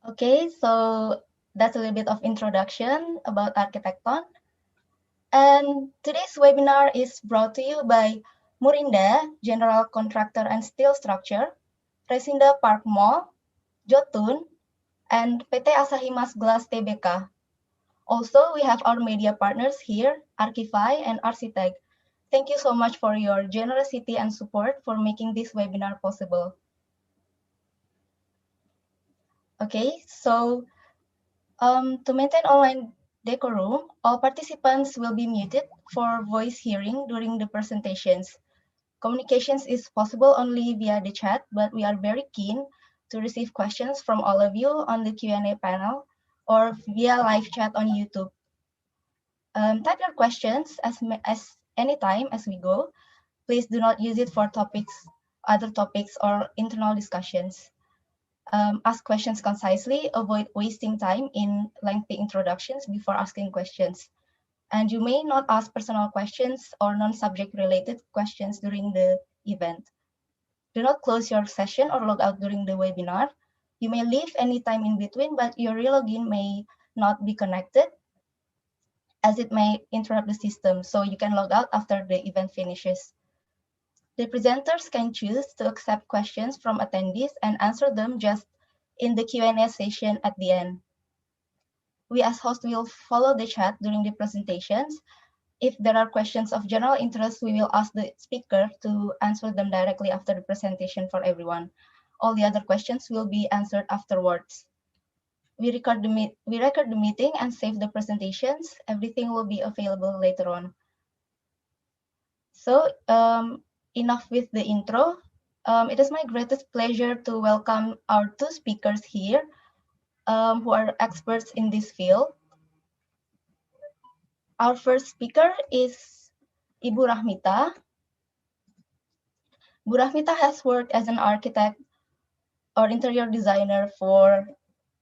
Okay, so that's a little bit of introduction about Architecton. And today's webinar is brought to you by Murinda, General Contractor and Steel Structure, Resinda Park Mall, Jotun, and PT Asahimas Glass Tbk. Also, we have our media partners here, Archify and Architect. Thank you so much for your generosity and support for making this webinar possible. Okay, so to maintain online decorum, all participants will be muted for voice hearing during the presentations. Communications is possible only via the chat, but we are very keen to receive questions from all of you on the Q&A panel or via live chat on YouTube. Type your questions as anytime as we go. Please do not use it for other topics or internal discussions. Ask questions concisely, avoid wasting time in lengthy introductions before asking questions. And you may not ask personal questions or non-subject related questions during the event. Do not close your session or log out during the webinar. You may leave anytime in between, but your relogin may not be connected as it may interrupt the system, so you can log out after the event finishes. The presenters can choose to accept questions from attendees and answer them just in the Q&A session at the end. We as hosts will follow the chat during the presentations. If there are questions of general interest, we will ask the speaker to answer them directly after the presentation for everyone. All the other questions will be answered afterwards. We record the meeting and save the presentations. Everything will be available later on. So enough with the intro. It is my greatest pleasure to welcome our two speakers here who are experts in this field. Our first speaker is Ibu Rahmita. Bu Rahmita has worked as an architect or interior designer for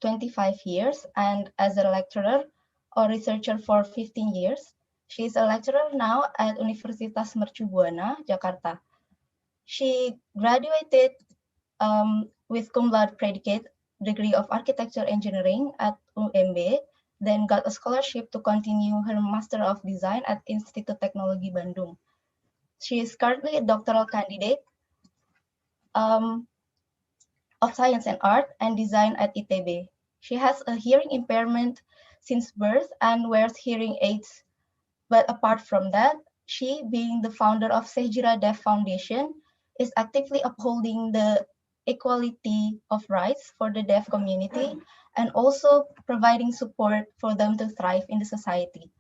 25 years and as a lecturer or researcher for 15 years. She is a lecturer now at Universitas Mercu Buana, Jakarta. She graduated with cum laude predicate degree of architecture engineering at UMB, then got a scholarship to continue her Master of Design at Institut Teknologi Bandung. She is currently a doctoral candidate of Science and Art and Design at ITB. She has a hearing impairment since birth and wears hearing aids. But apart from that, she, being the founder of Sejira Deaf Foundation, is actively upholding the equality of rights for the deaf community and also providing support for them to thrive in the society.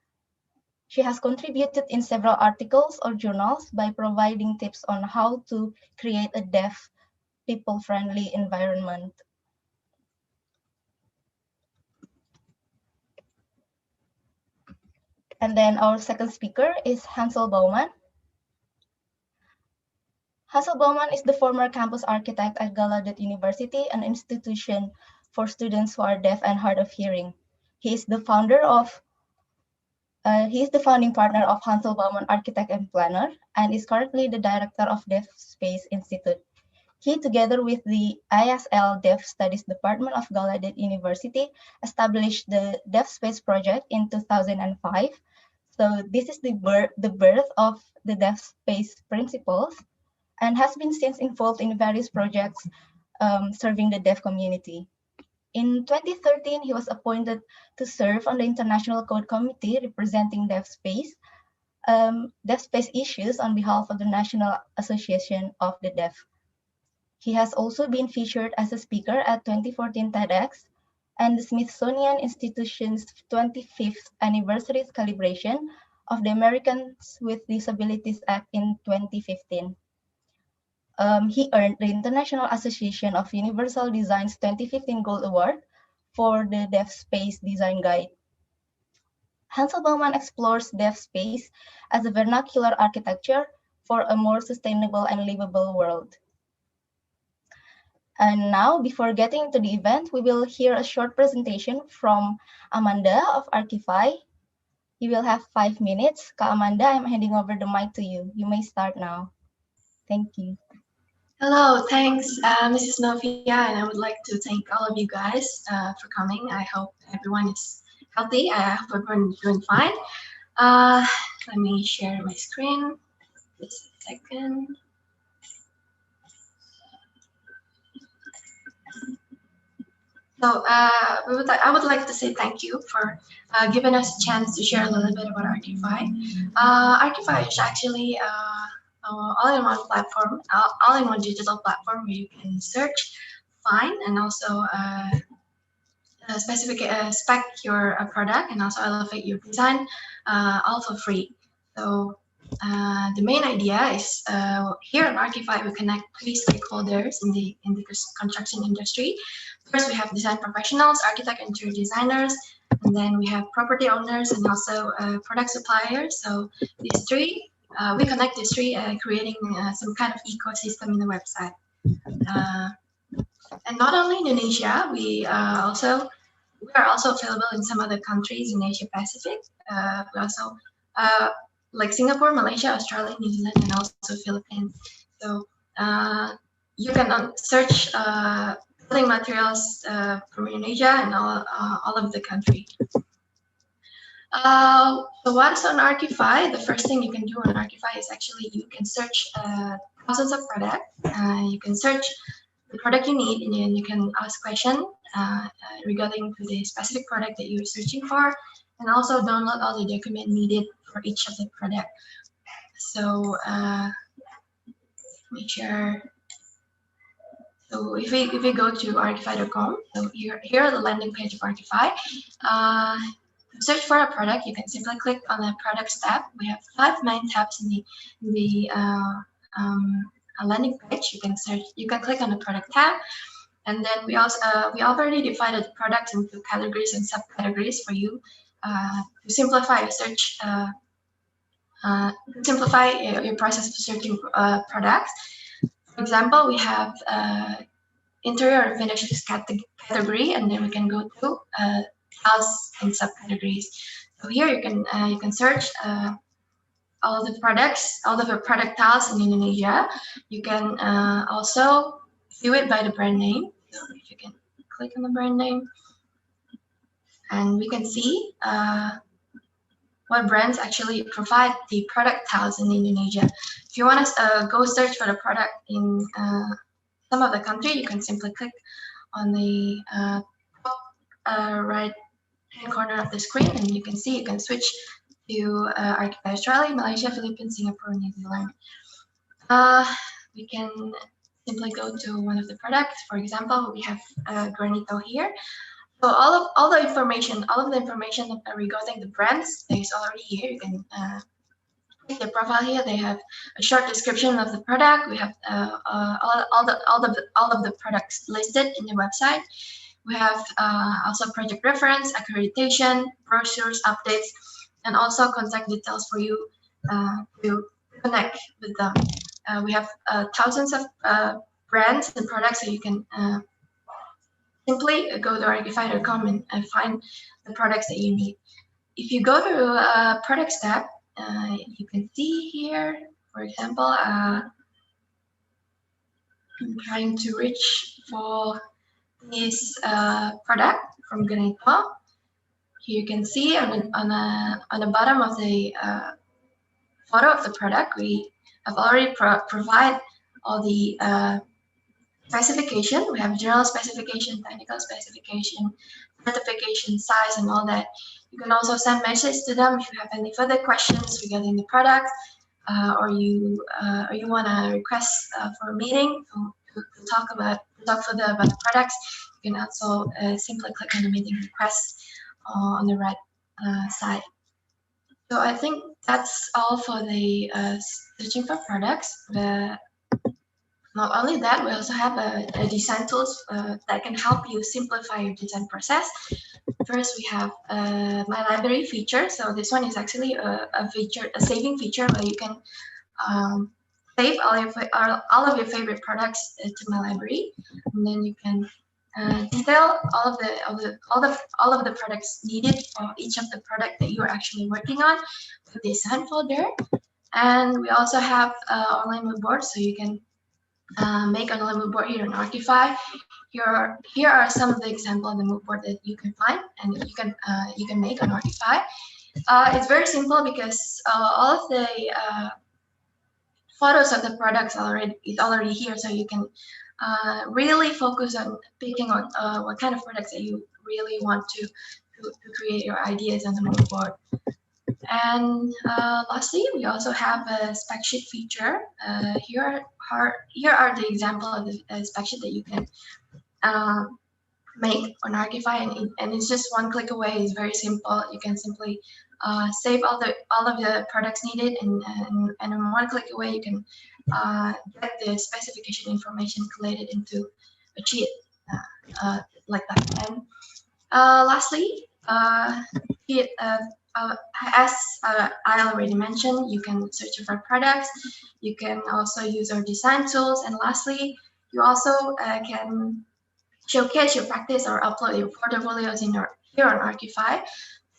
She has contributed in several articles or journals by providing tips on how to create a deaf, people-friendly environment. And then our second speaker is Hansel Baumann. Hansel Baumann is the former campus architect at Gallaudet University, an institution for students who are deaf and hard of hearing. He is the founding partner of Hansel Baumann Architect and Planner, and is currently the director of DeafSpace Institute. He, together with the ISL Deaf Studies Department of Gallaudet University, established the DeafSpace project in 2005. So this is the birth of the DeafSpace principles, and has been since involved in various projects serving the deaf community. In 2013, he was appointed to serve on the International Code Committee representing DeafSpace issues on behalf of the National Association of the Deaf. He has also been featured as a speaker at 2014 TEDx and the Smithsonian Institution's 25th anniversary celebration of the Americans with Disabilities Act in 2015. He earned the International Association of Universal Design's 2015 Gold Award for the DeafSpace Design Guide. Hansel Baumann explores DeafSpace as a vernacular architecture for a more sustainable and livable world. And now, before getting into the event, we will hear a short presentation from Amanda of Archify. You will have 5 minutes. Kak Amanda, I'm handing over the mic to you. You may start now. Thank you. Hello, thanks, Mrs. Novia, and I would like to thank all of you guys for coming. I hope everyone is healthy. I hope everyone is doing fine. Uh, Let me share my screen. Just a second. So I would like to say thank you for giving us a chance to share a little bit about Archify. Archify is actually all-in-one platform, all-in-one digital platform where you can search, find, and also spec your product and also elevate your design all for free. So the main idea is here at Archify we connect three stakeholders in the construction industry. First, we have design professionals, architect, interior designers, and then we have property owners and also product suppliers. So these three, we connect these three, creating some kind of ecosystem in the website. Uh, and not only Indonesia, we are also available in some other countries in Asia Pacific. We also like Singapore, Malaysia, Australia, New Zealand, and also Philippines. So you can search building materials from Indonesia and all of the country. So what's on Archify? The first thing you can do on Archify is actually you can search thousands of products. You can search the product you need, and then you can ask questions regarding to the specific product that you're searching for, and also download all the document needed for each of the product. So make sure. So if we go to archify.com, so here are the landing page of Archify. To search for a product, you can simply click on the products tab. We have 5 main tabs in the landing page. You can click on the product tab. And then we already divided the products into categories and subcategories for you to simplify your search, simplify your process of searching products. For example, we have interior and finishes category, and then we can go to tiles and subcategories. So here you can search all of the products, all of the product tiles in Indonesia. You can also view it by the brand name. So if you can click on the brand name, and we can see what brands actually provide the product tiles in Indonesia. If you want to go search for the product in some of the country, you can simply click on the top right hand corner of the screen, and you can switch to Archipelago, Australia, Malaysia, Philippines, Singapore, New Zealand. We can simply go to one of the products. For example, we have Granito here. So all of the information regarding the brands is already here. You can click the profile here. They have a short description of the product. We have all of the products listed in the website. We have also project reference, accreditation, brochures, updates, and also contact details for you to connect with them. We have thousands of brands and products, so you can simply go to archify.com and find the products that you need. If you go to products tab, you can see here, for example, I'm trying to reach for this product from Granito. Here you can see on the bottom of the photo of the product, we have already provide all the specification. We have general specification, technical specification, certification, size, and all that. You can also send messages to them if you have any further questions regarding the product, or you want to request for a meeting to talk further about the products. You can also simply click on the meeting request on the right side. So I think that's all for the searching for products. Not only that, we also have a design tools that can help you simplify your design process. First, we have my library feature. So this one is actually a saving feature where you can save all of your favorite products to my library, and then you can detail all of the products needed for each of the product that you're actually working on with the design folder. And we also have online mood board, so you can make on the mood board here in Archify. Here are some of the examples of the mood board that you can find and you can make on Archify. It's very simple because all of the photos of the products is already here, so you can really focus on picking on what kind of products that you really want to create your ideas on the mood board. And lastly, we also have a spec sheet feature. Here are the example of the spec sheet that you can make on Archify, and it's just one click away. It's very simple. You can simply save all of the products needed, and in one click away, you can get the specification information collated into a sheet like that. And lastly, as I already mentioned, you can search for products. You can also use our design tools, and lastly, you also can showcase your practice or upload your portfolios here on Archify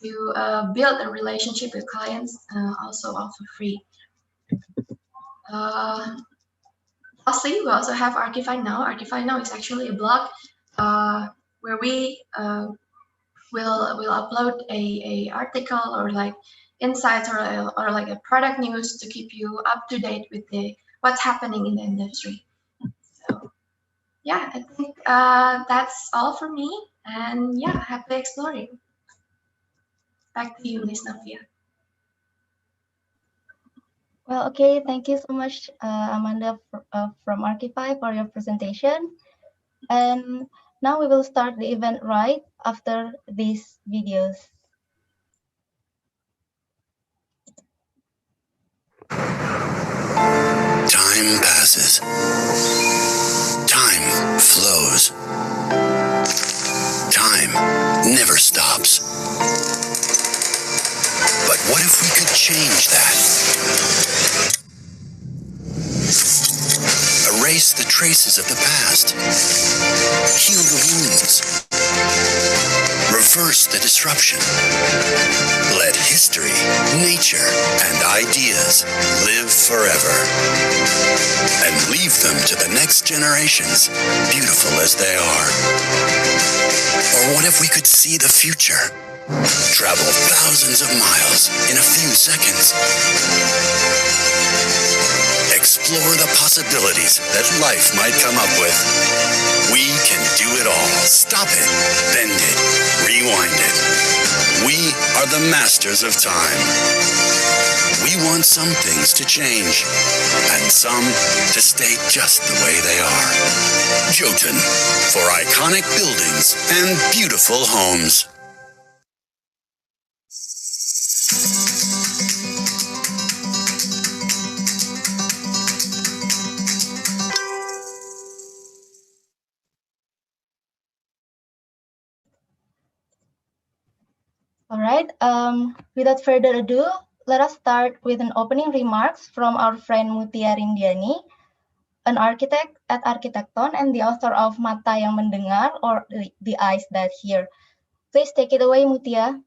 to build a relationship with clients, also all for free. Lastly, we also have Archify Now. Archify Now is actually a blog where we will upload a article or like insights or like a product news to keep you up to date with what's happening in the industry. So yeah, I think that's all for me. And yeah, happy exploring. Back to you, Miss Novia. Well, okay, thank you so much, Amanda from Archify for your presentation. And now we will start the event right after these videos. Time passes. Time flows. Time never stops. But what if we could change that? Erase the traces of the past. Heal the wounds. Reverse the disruption. Let history, nature, and ideas live forever. And leave them to the next generations, beautiful as they are. Or what if we could see the future? Travel thousands of miles in a few seconds. Explore the possibilities that life might come up with. We can do it all. Stop it, bend it, rewind it. We are the masters of time. We want some things to change, and some to stay just the way they are. Jotun, for iconic buildings and beautiful homes. All right, without further ado, let us start with an opening remarks from our friend Mutia Rindiani, an architect at Architecton and the author of Mata yang Mendengar, or the Eyes That Hear. Please take it away, Mutia.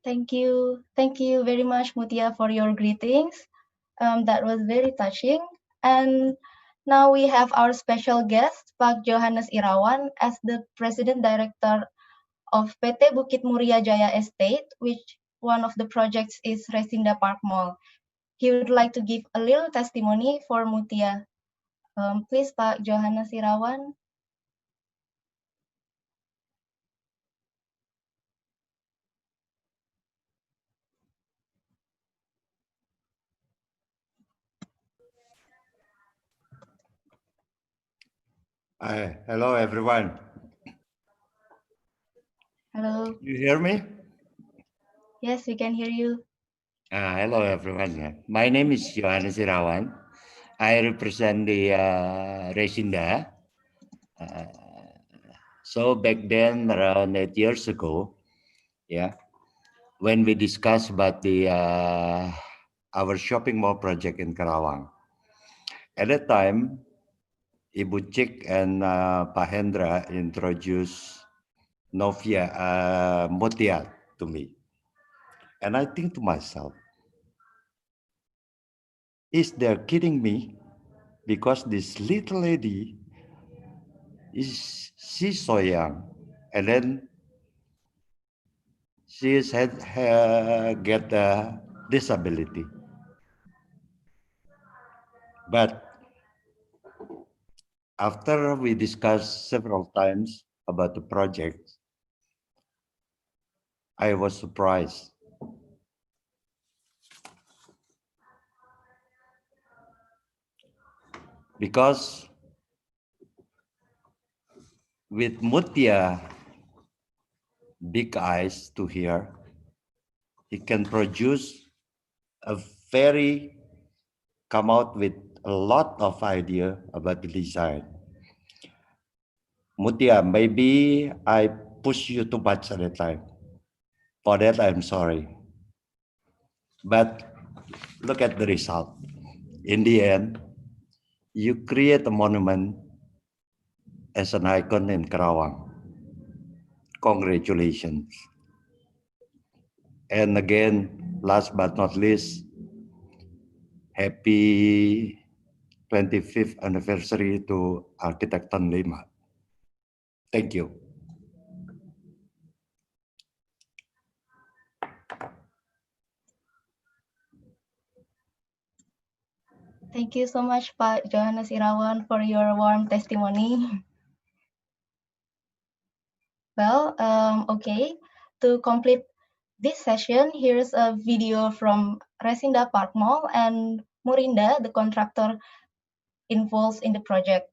Thank you. Thank you very much, Mutia, for your greetings. That was very touching. And now we have our special guest, Pak Johannes Irawan, as the President Director of PT Bukit Muria Jaya Estate, which one of the projects is Resinda Park Mall. He would like to give a little testimony for Mutia. Please, Pak Johannes Irawan. Hi, hello everyone. Hello. You hear me? Yes, we can hear you. Hello everyone. My name is Johannes Irawan. I represent the Resinda. So back then, around 8 years ago, when we discussed about the our shopping mall project in Karawang. At that time, Ibu Cik and Pak Hendra introduced Novia Mutia to me. And I think to myself, is they kidding me? Because this little lady she's so young, and then she's get a disability. But after we discussed several times about the project, I was surprised because with Mutia big eyes to hear, he can produce a very come out with a lot of idea about the design. Mutia, maybe I push you too much at a time. For that, I'm sorry. But look at the result. In the end, you create a monument as an icon in Karawang. Congratulations. And again, last but not least, happy 25th anniversary to Architect Tan Lima. Thank you. Thank you so much, Pak Johannes Irawan, for your warm testimony. Well, okay. To complete this session, here's a video from Resinda Park Mall and Murinda, the contractor involved in the project.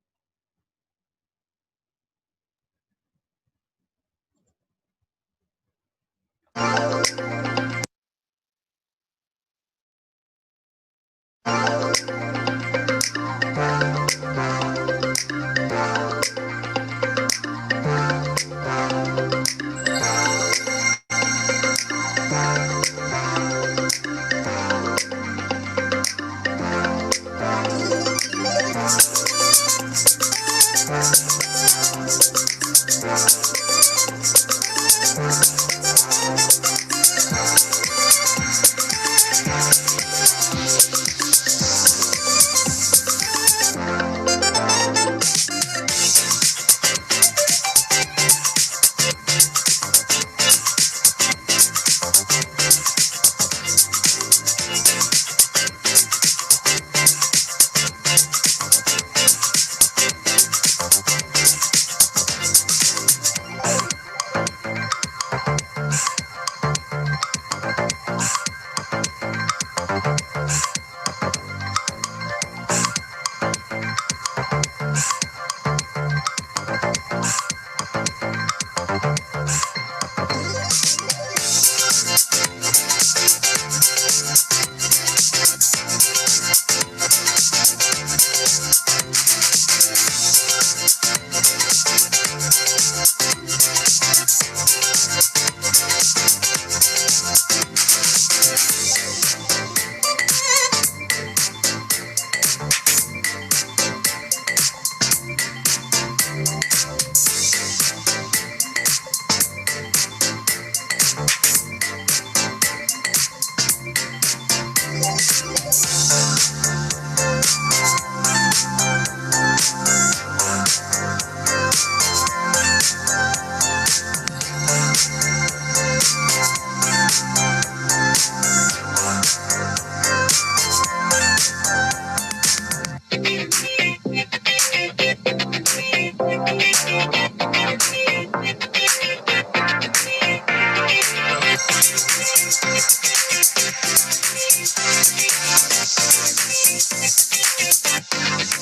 PT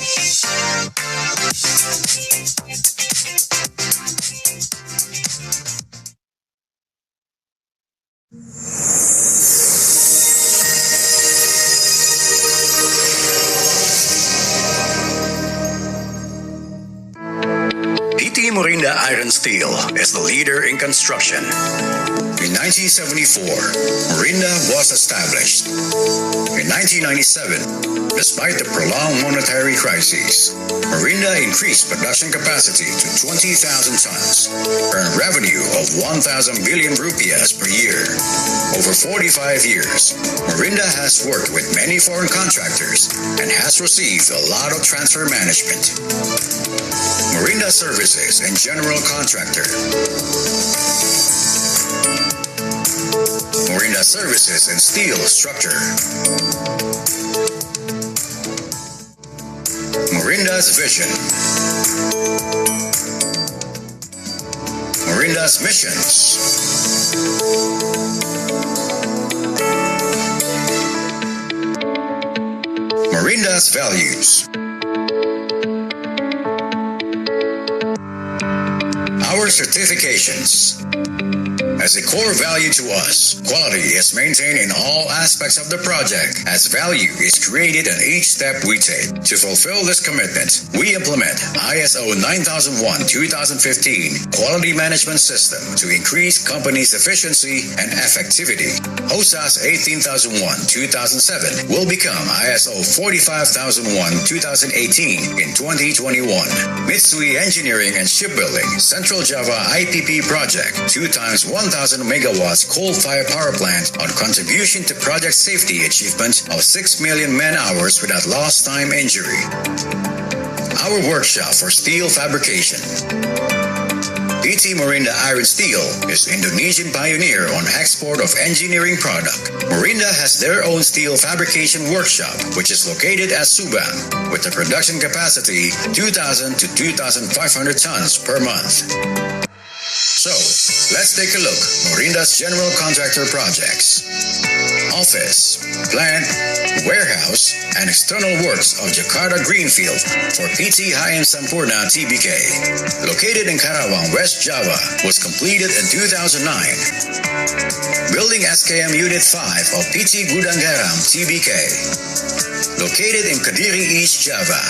Morinda Iron Steel is the leader in construction. In 1974, Morinda was established. In 1997, despite the prolonged monetary crisis, Morinda increased production capacity to 20,000 tons, earned revenue of 1,000 billion rupiahs per year. Over 45 years, Morinda has worked with many foreign contractors and has received a lot of transfer management. Morinda Services and General Contractor. Morinda Services and Steel Structure. Morinda's Vision. Morinda's Missions. Morinda's Values. Our certifications. As a core value to us, quality is maintained in all aspects of the project as value is created in each step we take. To fulfill this commitment, we implement ISO 9001-2015 Quality Management System to increase company's efficiency and effectivity. HOSAS 18001-2007 will become ISO 45001-2018 in 2021. Mitsui Engineering and Shipbuilding Central Java IPP Project 2x 1,000 megawatts coal-fired power plant on contribution to project safety achievement of 6 million man-hours without lost time injury. Our workshop for steel fabrication. PT Morinda Iron Steel is Indonesian pioneer on export of engineering product. Morinda has their own steel fabrication workshop, which is located at Subang, with a production capacity 2,000 to 2,500 tons per month. So, let's take a look at Morinda's general contractor projects. Office, plant, warehouse, and external works of Jakarta Greenfield for PT HM Sampurna TBK, located in Karawang, West Java, was completed in 2009. Building SKM Unit 5 of PT Gudang Garam TBK, located in Kediri East Java,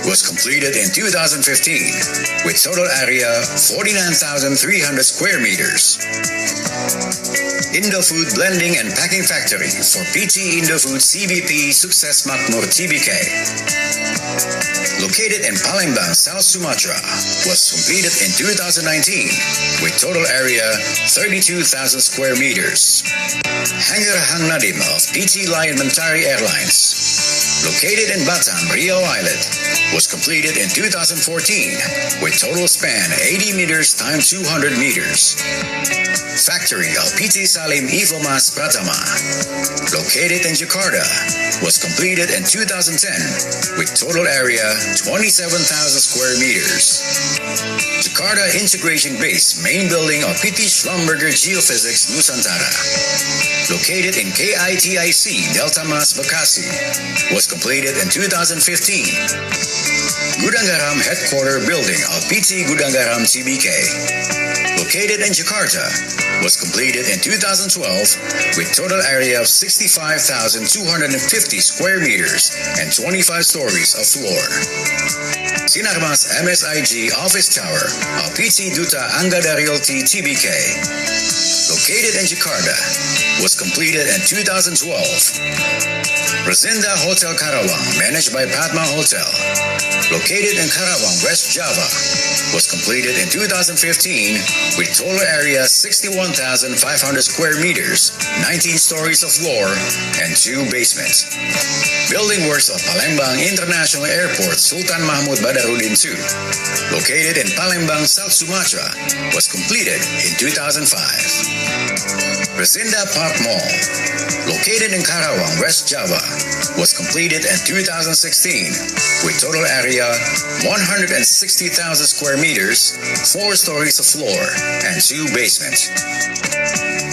was completed in 2015 with total area 49,300 square meters. Indofood Blending and Packing Factory for PT Indofood CBP Sukses Makmur TBK, located in Palembang, South Sumatra, was completed in 2019 with total area 32,000 square meters. Hangar Hang Nadim of PT Lion Mentari Airlines, located in Batam, Riau Island, was completed in 2014 with total span 80 meters times 200 meters. Factory of PT Salim Ivomas Pratama, located in Jakarta, was completed in 2010 with total area 27,000 square meters. Jakarta Integration Base main building of PT Schlumberger Geophysics Nusantara, located in KITIC Delta Mas Bekasi, was completed in 2015. Gudang Garam Headquarter Building of PT Gudang Garam TBK, located in Jakarta, was completed in 2012 with total area of 65,250 square meters and 25 stories of floor. Sinarmas MSIG Office Tower of PT Duta Anggada Realty TBK, located in Jakarta, was completed in 2012. Resinda Hotel Karawang, managed by Padma Hotel, located in Karawang, West Java, was completed in 2015 with total area 61,500 square meters, 19 stories of floor, and 2 basements. Building works of Palembang International Airport Sultan Mahmud Badarudin II, located in Palembang, South Sumatra, was completed in 2005. Resinda Park Mall, located in Karawang, West Java, was completed in 2016 with total area 160,000 square meters, 4 stories of floor, and 2 basements.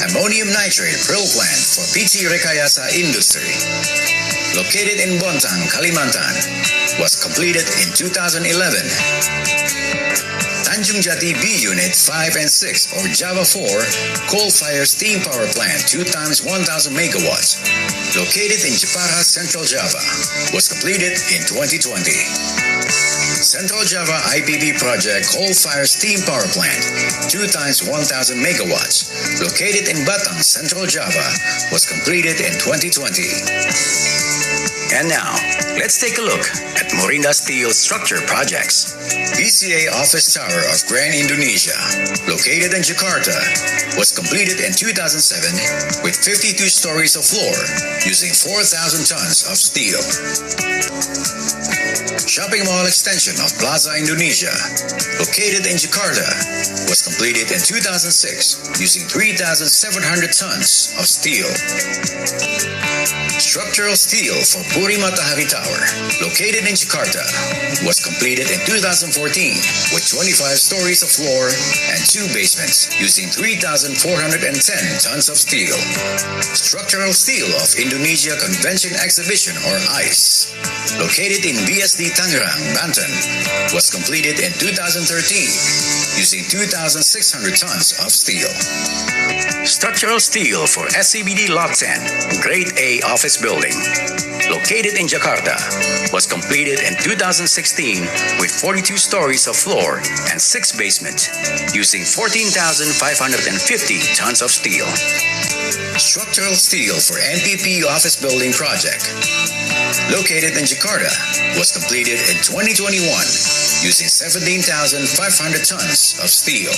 Ammonium nitrate prill plant for PT Rekayasa Industry, located in Bontang, Kalimantan, was completed in 2011. Tanjung Jati B Unit 5 and 6 or Java 4 coal-fired steam power plant 2 times 1000 megawatts, located in Jepara, Central Java, was completed in 2020. Central Java IPP project coal-fired steam power plant 2 times 1000 megawatts, located in Batang, Central Java, was completed in 2020. And now, let's take a look at Morinda Steel structure projects. BCA Office Tower of Grand Indonesia, located in Jakarta, was completed in 2007 with 52 stories of floor using 4,000 tons of steel. Shopping mall extension of Plaza Indonesia, located in Jakarta, was completed in 2006 using 3,700 tons of steel. Structural steel for Puri Matahari Tower, located in Jakarta, was completed in 2014 with 25 stories of floor and 2 basements using 3,410 tons of steel. Structural steel of Indonesia Convention Exhibition or ICE, located in BSD Tangerang, Banten, was completed in 2013 using 2,600 tons of steel. Structural steel for SCBD Lot 10, Grade A office building, located in Jakarta, was completed in 2016 with 42 stories of floor and 6 basements using 14,550 tons of steel. Structural steel for NPP office building project, located in Jakarta, was completed in 2021 using 17,500 tons of steel.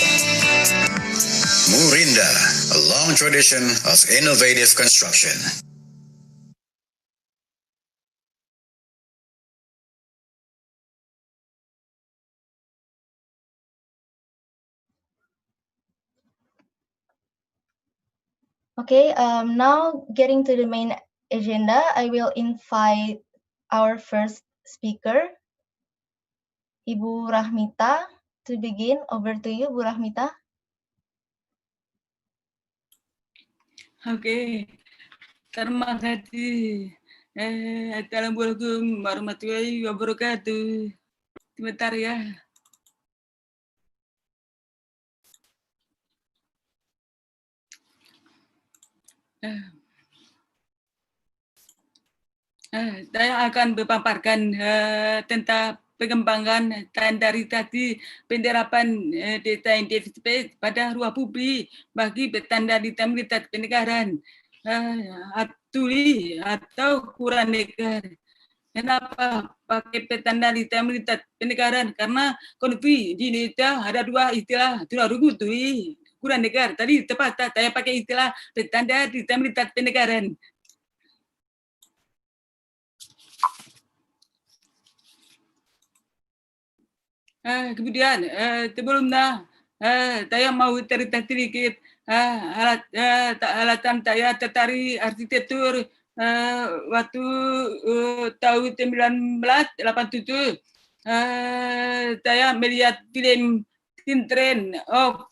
Morinda, a long tradition of innovative construction. Okay, now getting to the main agenda, I will invite our first speaker, Ibu Rahmita, to begin. Over to you, Bu Rahmita. Oke, terima kasih. Assalamualaikum warahmatullahi wabarakatuh. Sebentar ya. Saya akan memaparkan tentang pengembangan standarisasi penerapan desain DeafSpace pada ruang publik bagi standarisasi pendengaran tuli atau kurang dengar. Kenapa pakai standarisasi pendengaran? Karena konflik di Indonesia ada 2 istilah, tuli kurang dengar. Tadi tepat saya pakai istilah standarisasi pendengaran. Kemudian sebelumnya saya mau cerita sedikit alatan saya tertarik arsitektur waktu tahun 1987. Saya melihat film Children of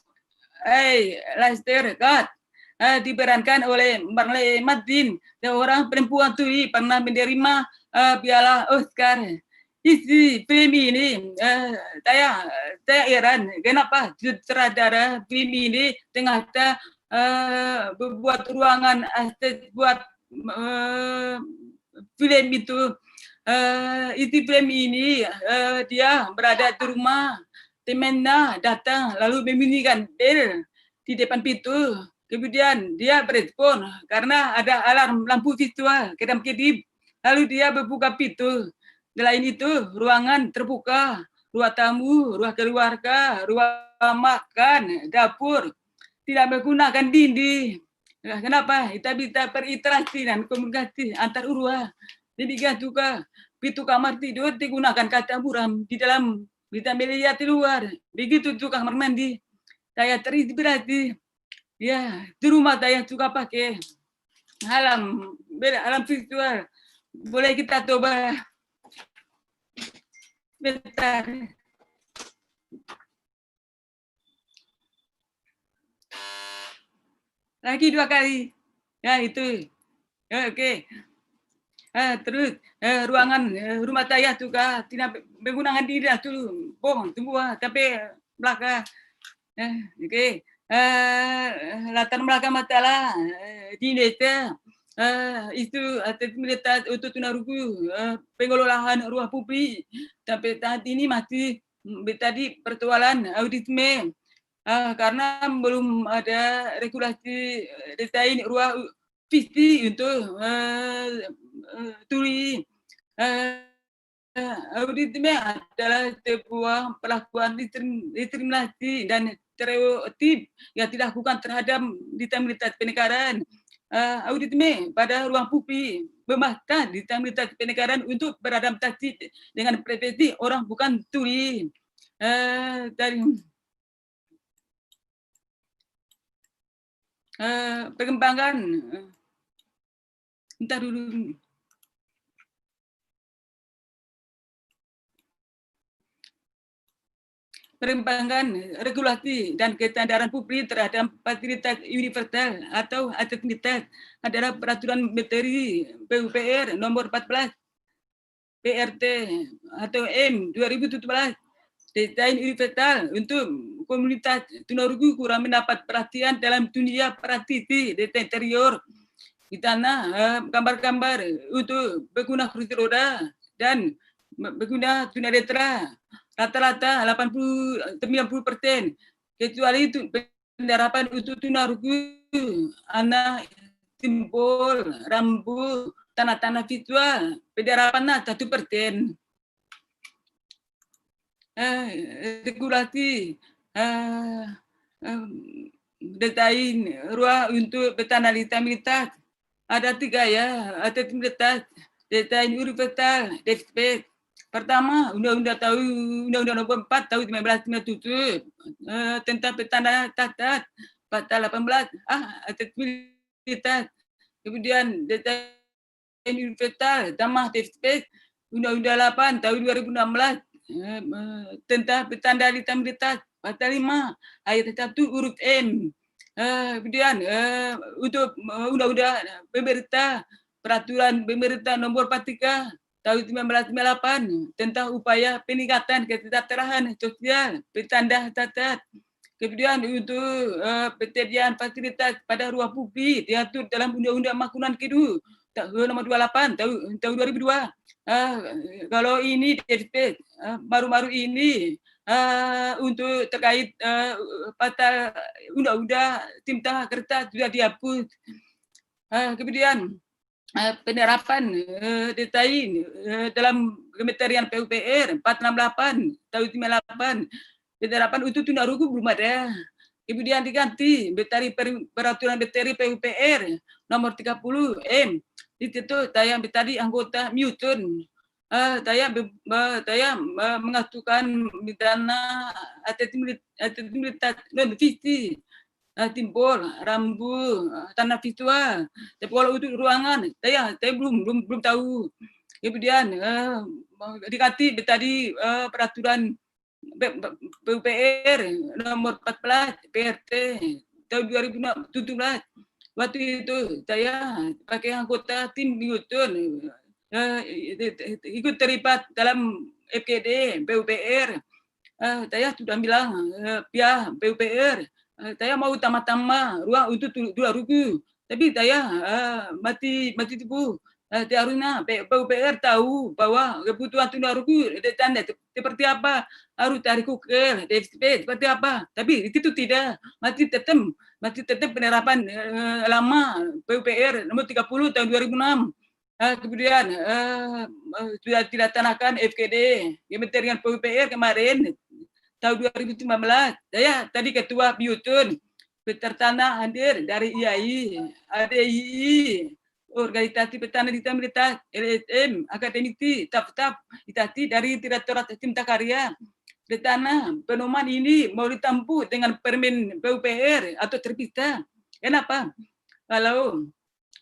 Leicester God diperankan oleh Marley Martin, seorang perempuan tuli pernah menerima piala Oscar. Isi film ini saya heran kenapa sutradara film ini ternyata membuat ruangan buat film itu. Isi film ini dia berada di rumah, temannya datang lalu membunyikan bel di depan pintu. Kemudian dia berespon karena ada alarm lampu visual kedap-kedip. Lalu dia membuka pintu. Selain itu, ruangan terbuka, ruang tamu, ruang keluarga, ruang makan, dapur, tidak menggunakan dinding. Kenapa? Kita bisa berinteraksi dan komunikasi antar ruang. Demikian juga pintu kamar tidur digunakan kaca buram di dalam, bisa melihat di luar. Begitu juga kamar mandi. Saya terinspirasi. Ya, di rumah saya suka pakai alam visual. Boleh kita coba. Bentar. Lagi 2 kali. Ya, itu. Oke. Terus ruangan rumah saya juga tidak menggunakan diri tu bong semua tapi belakang okay. Latar belakang masalah di Indonesia itu aktivitas untuk tunarungu pengelolaan ruang publik sampai saat ini masih tadi persoalan autisme karena belum ada regulasi desain ruang visi untuk tuli. Autisme adalah sebuah perlakuan diskriminasi dan stereotip yang dilakukan terhadap disabilitas pendengaran. Autisme pada ruang publik memaksa disabilitas pendengaran untuk beradaptasi dengan profesi orang bukan tuli. Dari perkembangan entar dulu. Perkembangan regulasi dan kestandaran publik terhadap fasilitas universal atau aksesibilitas adalah peraturan Menteri PUPR nomor 14 PRT atau M 2017 desain universal untuk komunitas tunarungu kurang mendapat perhatian dalam dunia praktisi desain interior di tanah gambar-gambar untuk pengguna kursi roda dan pengguna tunanetra rata-rata 80-90%, kecuali itu penerapan untuk tunarungu anak simbol rambut tanah-tanah visual penerapannya 1%. Regulasi desain ruang untuk petanda disabilitas ada 3 ya, aksesibilitas desain universal DeafSpace. Pertama, Undang-Undang Nomor 4 Tahun 1997 tentang petanda cacat pasal 18 aksesibilitas. Kemudian desain universal tambah DeafSpace Undang-Undang 8 Tahun 2016 tentang petanda disabilitas pasal 5 ayat 1 huruf M. Kemudian untuk undang-undang pemerintah peraturan pemerintah nomor 43 tahun 1998 tentang upaya peningkatan kesejahteraan sosial petanda cacat. Kemudian untuk penyediaan fasilitas pada ruang publik diatur dalam Undang-Undang Makanan Kedua tahun nomor 28 tahun 2002. Kalau ini baru-baru ini untuk terkait pasal undang-undang cipta kerja sudah dihapus. Kemudian penerapan desain dalam Kementerian PUPR 468 tahun 98 penerapan untuk tunarungu belum ada. Kemudian diganti peraturan Menteri PUPR nomor 30 M. Di situ saya tadi anggota Newton. Saya mengajukan dana aksesibilitas non visi simbol rambut tanah visual. Tapi kalau untuk ruangan saya belum tahu. Kemudian diganti tadi peraturan PUPR nomor 14 PRT tahun 2017. Waktu itu saya pakai anggota tim Newton ikut terlibat dalam FGD PUPR. Saya sudah bilang pihak PUPR saya mau tambah-tambah ruang untuk tunarungu, tapi saya mati tipu. Seharusnya PUPR tahu bahwa kebutuhan tunarungu tanda seperti apa, harus cari Google, DeafSpace seperti apa. Tapi itu tidak, masih tetap penerapan lama PUPR nomor 30 tahun 2006. Kemudian sudah dilaksanakan FGD Kementerian PUPR kemarin tahun 2019. Saya tadi ketua Newton petertana hadir dari IAI, ADI, Organisasi Petani Disabilitas, LSM, akademisi, staf itasi dari Direktorat Cipta Karya. Petana pedoman ini mau ditempuh dengan permen PUPR atau terpisah. Kenapa?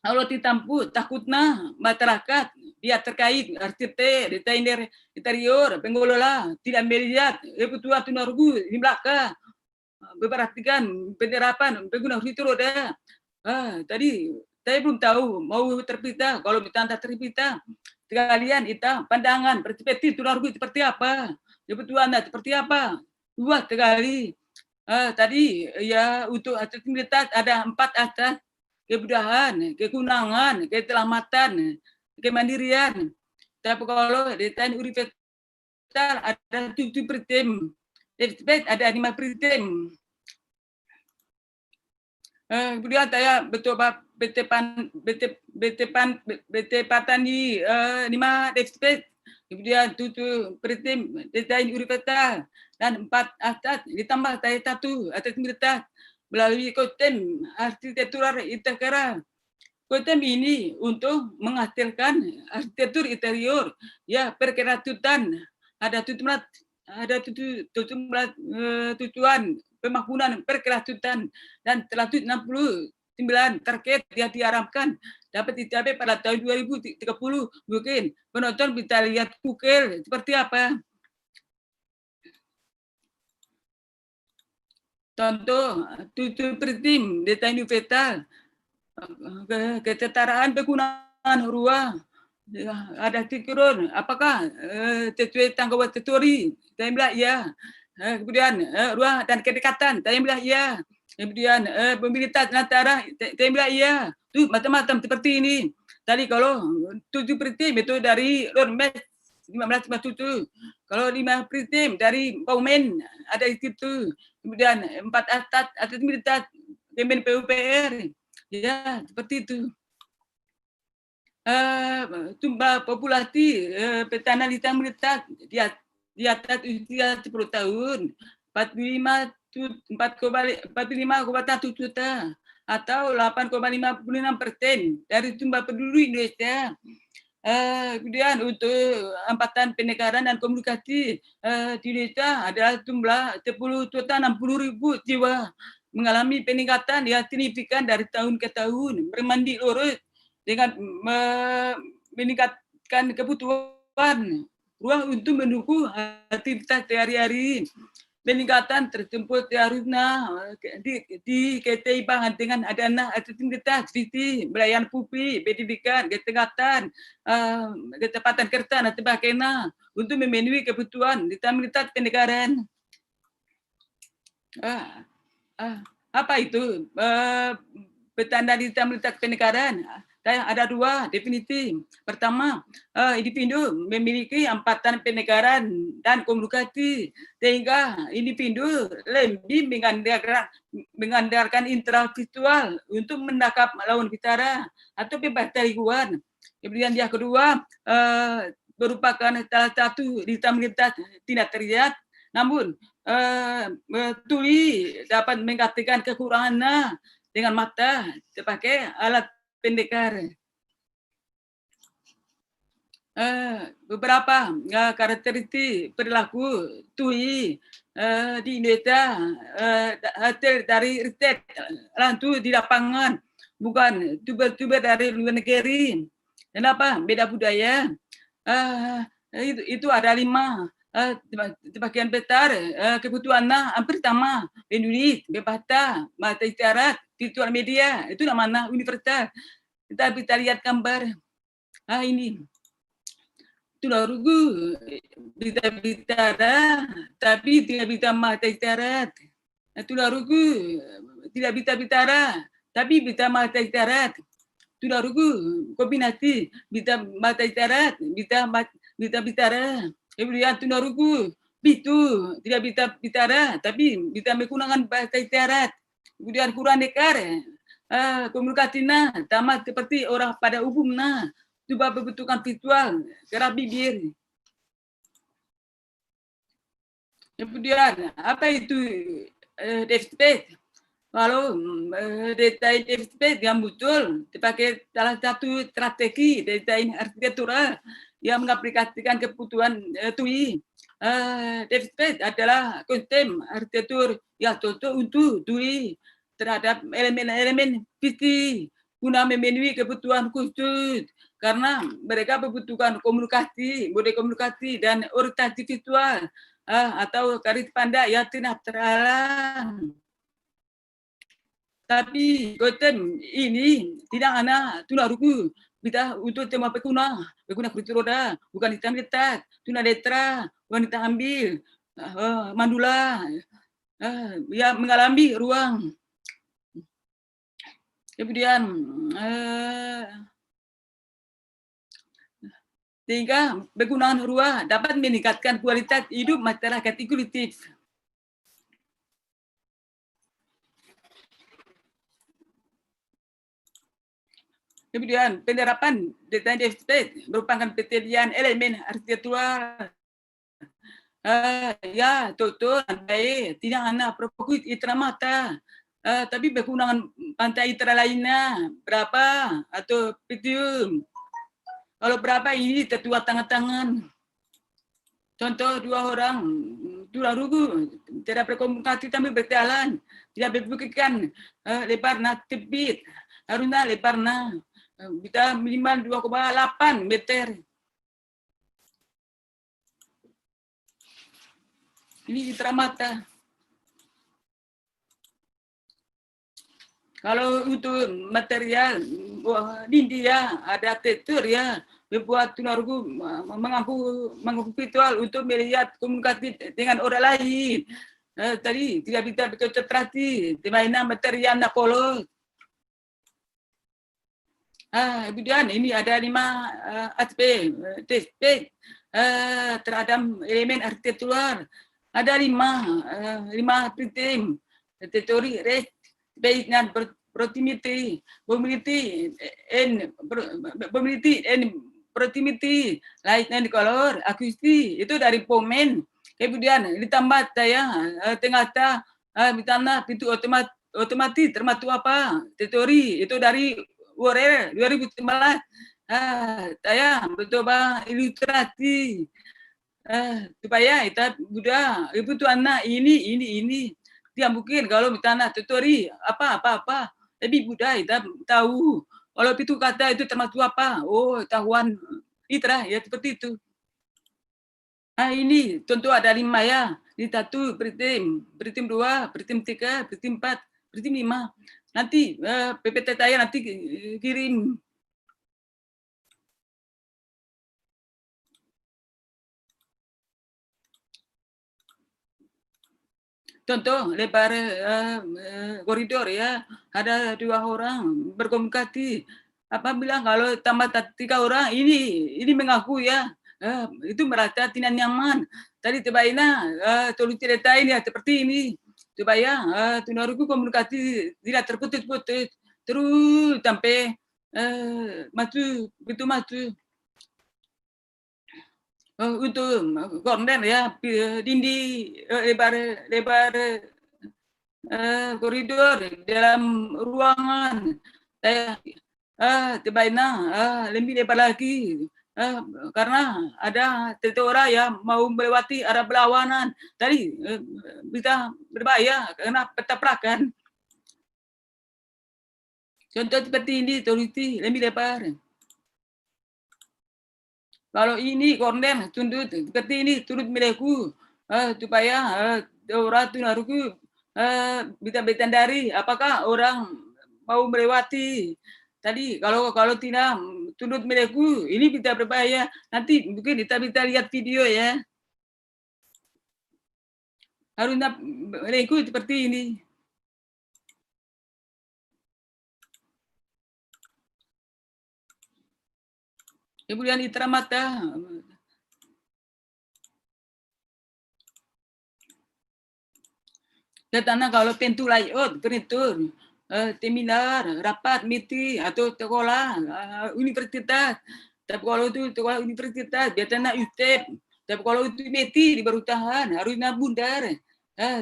Kalau ditempuh takutnya masyarakat dia terkait arsitek, desainer interior, pengelola tidak melihat kebutuhan tunarungu di belakang, memperhatikan penerapan pengguna kursi roda. Tadi saya belum tahu mau terpita. Kalau kita terpita, sekalian kita pandangan perspektif tunarungu seperti apa, kebutuhan seperti apa, luas sekali. Tadi ya untuk aktivitas ada 4 asas: kemudahan, kegunaan, keselamatan, kemandirian. Tapi kalau di teknik universal ada 7 prinsip. DeafSpace ada 5 prinsip. Kemudian saya betepatan di 5 DeafSpace. Kemudian 7 prinsip desain universal dan 4 asas, ditambah saya 1 aktivitas melalui konsep arsitektural integral. Konsep ini untuk menghasilkan arsitektur interior ya berkelanjutan. Ada tujuan pembangunan berkelanjutan dan 169 target yang diharapkan dapat dicapai pada tahun 2030. Mungkin penonton bisa lihat Google seperti apa. Contoh 7 prinsip desain universal, kesetaraan penggunaan ruang, ada sinkron, apakah sesuai tanggung teori? Saya bilang ya. Kemudian ruang dan kedekatan, saya bilang ya. Kemudian mobilitas antara, saya bilang ya. Tuh macam-macam seperti ini. Tadi kalau 7 prinsip itu dari roadmap 1557. Kalau 5 prinsip dari Bauman ada di situ. Kemudian 4 asas aktivitas Kemen PUPR. Ya, seperti itu. Jumlah populasi petani disabilitas di atas usia 10 tahun 45,1 juta atau 8,56% dari jumlah penduduk Indonesia. Kemudian untuk hambatan pendengaran dan komunikasi di Indonesia adalah jumlah 10.060.000 jiwa mengalami peningkatan yang signifikan dari tahun ke tahun, bermandi lurus dengan meningkatkan kebutuhan ruang untuk mendukung aktivitas sehari-hari. Peningkatan tersebut seharusnya di keseimbangan dengan adanya aktivitas visi, pelayanan publik, pendidikan, kesehatan, kecepatan kerja dan sebagainya untuk memenuhi kebutuhan disabilitas pendengaran. Apa itu petanda disabilitas pendengaran? Ada 2 definisi. Pertama, individu memiliki hambatan pendengaran dan komunikasi sehingga individu lebih mengandalkan intravisual untuk menangkap lawan bicara atau bahasa lingkungan. Kemudian yang kedua, merupakan salah satu disabilitas tidak terlihat, namun tuli dapat menggantikan kekurangannya dengan mata sebagai alat pendekar. Beberapa karakteristik perilaku tuli di Indonesia hasil dari riset langsung di lapangan, bukan sumber dari luar negeri. Kenapa? Beda budaya. Itu ada 5. Sebagian besar kebutuhannya hampir sama, penulis, bahasa, bahasa isyarat, visual media, itu namanya universal. Kita bisa lihat gambar. Ini tunarungu bisa bicara, tapi tidak bisa bahasa isyarat. Tunarungu tidak bisa bicara, tapi bisa bahasa isyarat. Tunarungu kombinasi bisa bahasa isyarat, bisa bicara. Kemudian tunarungu itu tidak bisa bicara, tapi bisa menggunakan bahasa isyarat. Kemudian kurang dekar, komunikasinya sama seperti orang pada umumnya, coba membutuhkan visual, gerak bibir. Kemudian apa itu DeafSpace? Kalau desain DeafSpace yang muncul sebagai salah satu strategi desain arsitektural yang mengaplikasikan kebutuhan TUI. DeafSpace adalah konsep arsitektur yang cocok untuk TUI terhadap elemen-elemen visi guna memenuhi kebutuhan khusus karena mereka membutuhkan komunikasi, mode komunikasi dan orientasi visual atau garis pandang yang tidak terhalang. Tapi kotem ini tidak ana tunaruku kita untuk tema pekuna kursi roda bukan hitam letak tuna letra wanita ambil mandula ya mengalami ruang. Kemudian sehingga penggunaan ruang dapat meningkatkan kualitas hidup masyarakat inklusif. Kemudian penerapan desain DeafSpace merupakan penyediaan elemen arsitektural ya tutur baik tidak hanya fokus itra mata tapi penggunaan pantai itra lainnya berapa atau video kalau berapa ini tertuat tangan-tangan contoh 2 orang dua rugu tidak berkomunikasi tapi berjalan tidak berbukikan lebarnya tebit harusnya lebarnya bisa minimal 2,8 meter. Ini citra mata. Kalau untuk material dinding ya ada tekstur ya membuat tunarungu mengaku virtual untuk melihat komunikasi dengan orang lain. Tadi tidak bisa berkonsentrasi, dimana material nak polos. Kemudian ini ada 5 aspek DeafSpace terhadap elemen arsitektural. Ada 5 prinsip teori rest, space dan proximity, mobility and proximity, light and color, acoustic itu dari Bowman. Kemudian ditambah saya tengah misalnya pintu otomatis termasuk apa? Teori itu dari Warel 2019. Saya mencoba ilustrasi supaya kita mudah ibu tuh anak ini dia mungkin kalau misalnya teori apa tapi mudah kita tahu kalau itu kata itu termasuk apa tahuan itra ya seperti itu. Ini tentu ada 5 ya di 1 prinsip 2 prinsip 3 prinsip 4 prinsip 5. Nanti PPT saya nanti kirim. Contoh lebar koridor ya, ada 2 orang berkomunikasi. Apabila kalau tambah 3 orang ini mengaku ya, itu merasa tidak nyaman. Tadi tiba-tiba tulis cerita ini ya seperti ini. Supaya tunarungu komunikasi tidak terputus-putus terus sampai maju untuk korner ya dinding lebar koridor dalam ruangan saya tiba-tiba lebih lebar lagi karena ada seseorang yang mau melewati arah berlawanan tadi bisa berbahaya karena petabrakan. Contoh seperti ini solusi lebih lebar. Kalau ini korner tunduk seperti ini turut meleku supaya orang tunarungu bisa bertandari apakah orang mau melewati. Tadi kalau tidak tunduk meleku ini bisa berbahaya. Nanti mungkin kita bisa lihat video ya. Harusnya meleku seperti ini. Kemudian itra mata. Datana kalau pintu layout, perintur, seminar, rapat, meeting, atau sekolah, universitas. Tapi kalau itu sekolah universitas, biasanya UTEP. Tapi kalau itu meeting di berutahan, harusnya bundar.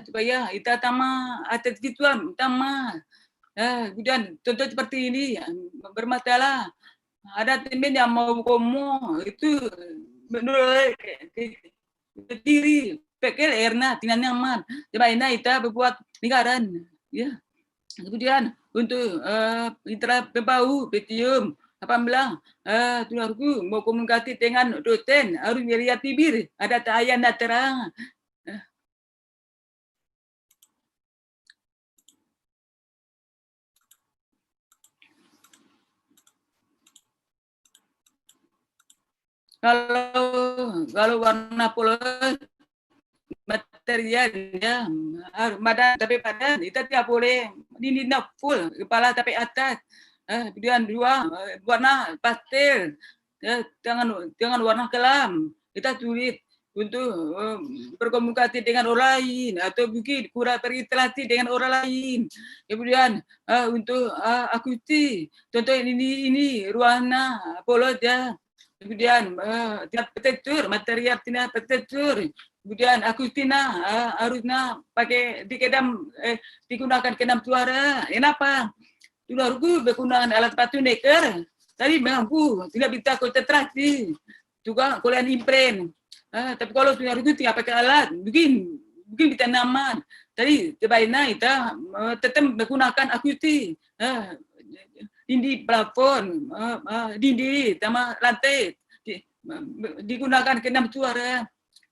Supaya kita tama atas visual, tama. Kemudian contoh seperti ini, bermasalah. Ada teman yang mau komo, itu menurut diri. Pikir erna tidak nyaman. Coba ini kita berbuat lingkaran, ya. Kemudian untuk mitra pembau, petium, apabila tunarungu mau komunikasi dengan dosen harus melihat bibir, ada cahaya yang terang. kalau warna polos material ya badan tapi badan itu tidak boleh ini full kepala tapi atas kemudian dua warna pastel ya, jangan warna kelam kita sulit untuk berkomunikasi dengan orang lain atau mungkin kurang berinteraksi dengan orang lain kemudian untuk akustik contoh ini ruangan polos ya kemudian tidak arsitektur material tidak arsitektur kemudian akustina harusnya pakai digunakan kedam suara kenapa suaraku menggunakan alat batu neker tadi mampu tidak bisa konsentrasi juga kuliah imprint tapi kalau suaraku tidak pakai alat mungkin bisa nyaman tadi sebaiknya kita tetap menggunakan akustik dinding plafon dinding sama lantai digunakan kedam suara.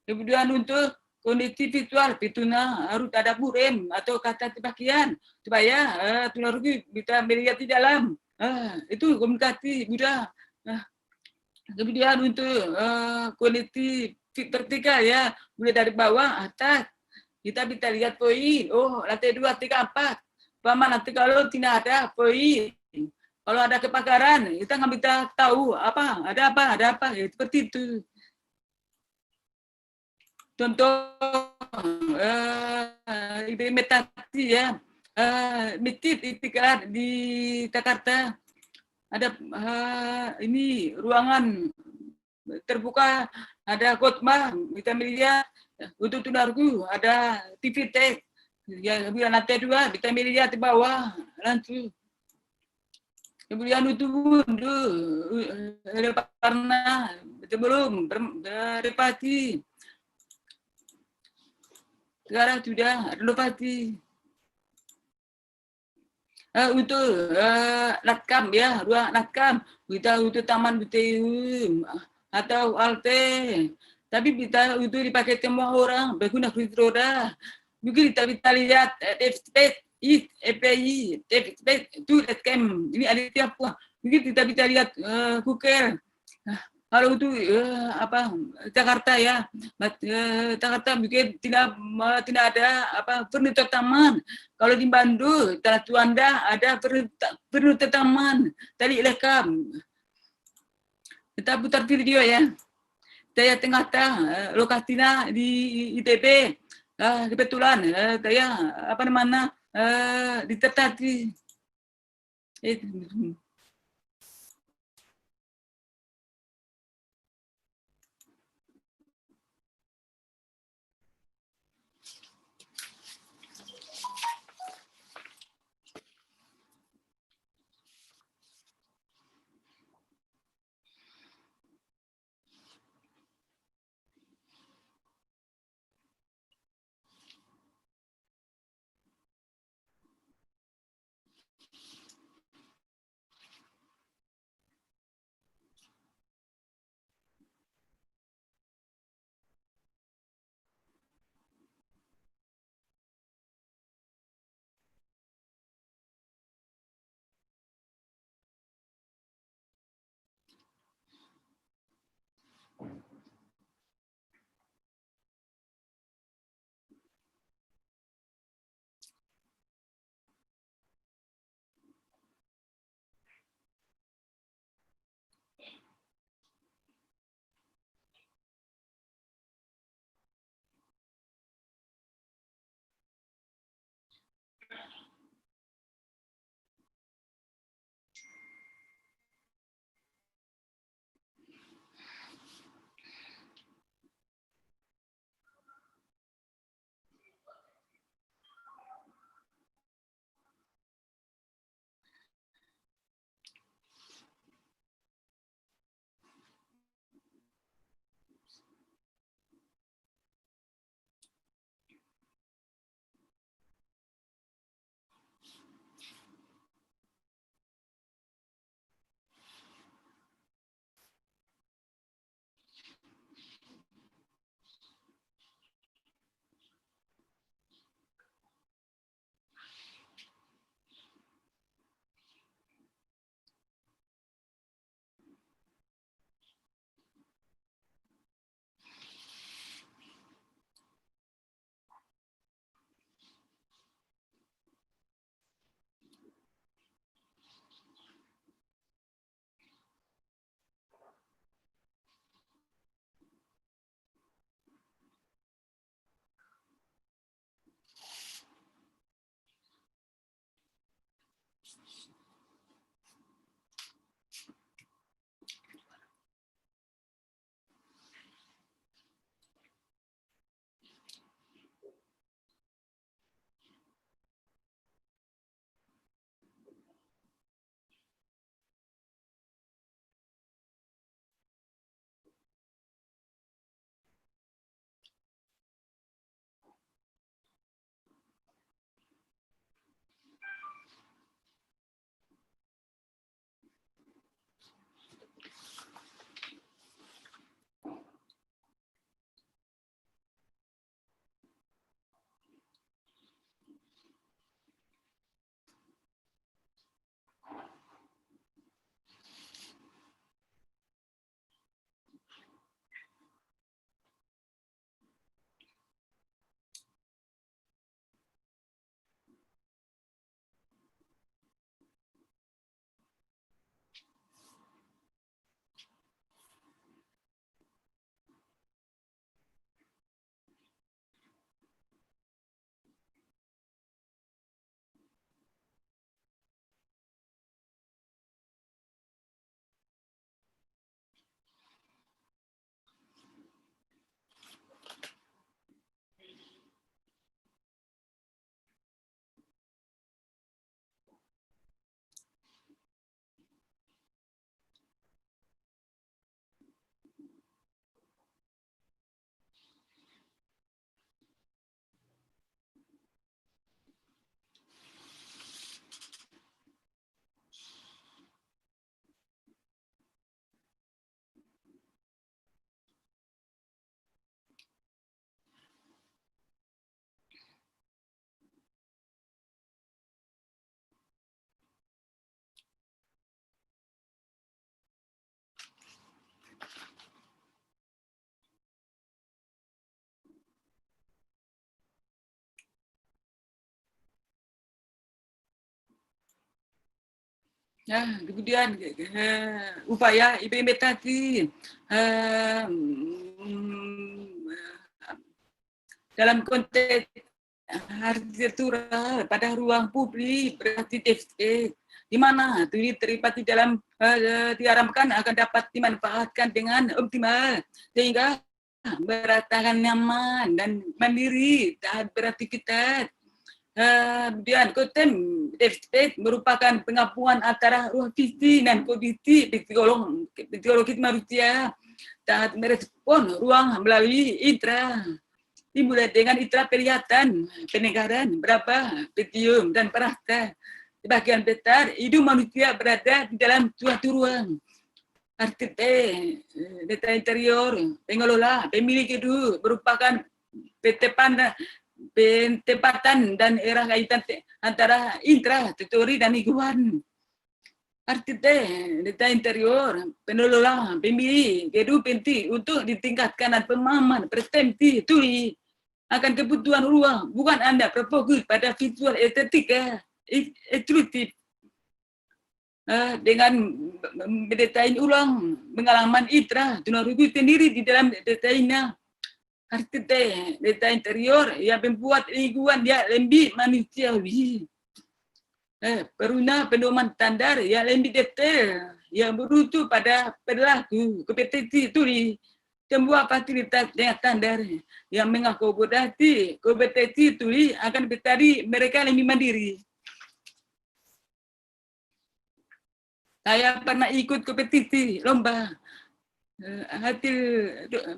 Kemudian untuk kondisi visual, pituna harus ada burem atau kata sebagian supaya tunarungu bisa melihat di dalam. Itu komunikasi mudah. Kemudian untuk kondisi vertikal ya, mulai dari bawah atas kita bisa lihat poin. Oh, lantai 2, 3, 4. Paman nanti kalau tidak ada poin, kalau ada kebakaran, kita nggak bisa tahu ada apa, ya, seperti itu. Contoh implementasi ya masjid Istiqlal di Jakarta ada ini ruangan terbuka ada khotbah kita melihat untuk tunarku ada TV tech ya kemudian lantai 2 kita melihat di bawah langsung kemudian untuk pernah sebelum berpati sekarang sudah renovasi untuk latkam ya ruang latkam kita untuk taman museum atau alte tapi kita untuk dipakai semua orang berguna kursi roda mungkin kita bisa lihat DeafSpace EPI DeafSpace itu latkam ini ada siapa mungkin kita bisa lihat Google kalau itu Jakarta ya, Jakarta mungkin tidak ada furnitur taman. Kalau di Bandung, Tanah Juanda ada furnitur taman. Tadi lekam. Kita putar video ya. Saya tengah lokasinya di ITB. Kebetulan saya disertasi. Ya, kemudian upaya implementasi dalam konteks arsitektural pada ruang publik berarti DeafSpace, di mana tuli terlibat di dalam diharapkan akan dapat dimanfaatkan dengan optimal sehingga merasakan nyaman dan mandiri saat beraktivitas. Kemudian konten DeafSpace merupakan penggabungan antara ruang visi dan kondisi psikologis manusia saat merespon ruang melalui indera. Dimulai dengan indera penglihatan, pendengaran, berapa, petium, dan perasa. Sebagian besar hidup manusia berada di dalam suatu ruang. Arsitek, data interior, pengelola, pemilik gedung merupakan penempatan dan era kaitan antara intra-teori dan lingkungan. Arsitek, data interior, pengelola, pemilik gedung penting untuk ditingkatkan dan pemahaman persepsi tuli akan kebutuhan ruang, bukan Anda berfokus pada visual estetika eksklusif. Dengan mendesain ulang pengalaman indera tunarungu sendiri di dalam desainnya. Arsitek data interior yang membuat lingkungan yang lebih manusiawi. Peruna pedoman standar yang lebih detail yang berujuk pada perilaku kompetensi tuli. Semua fasilitas dengan standar yang mengakomodasi kompetensi tuli akan menjadi mereka lebih mandiri. Saya pernah ikut kompetisi lomba hasil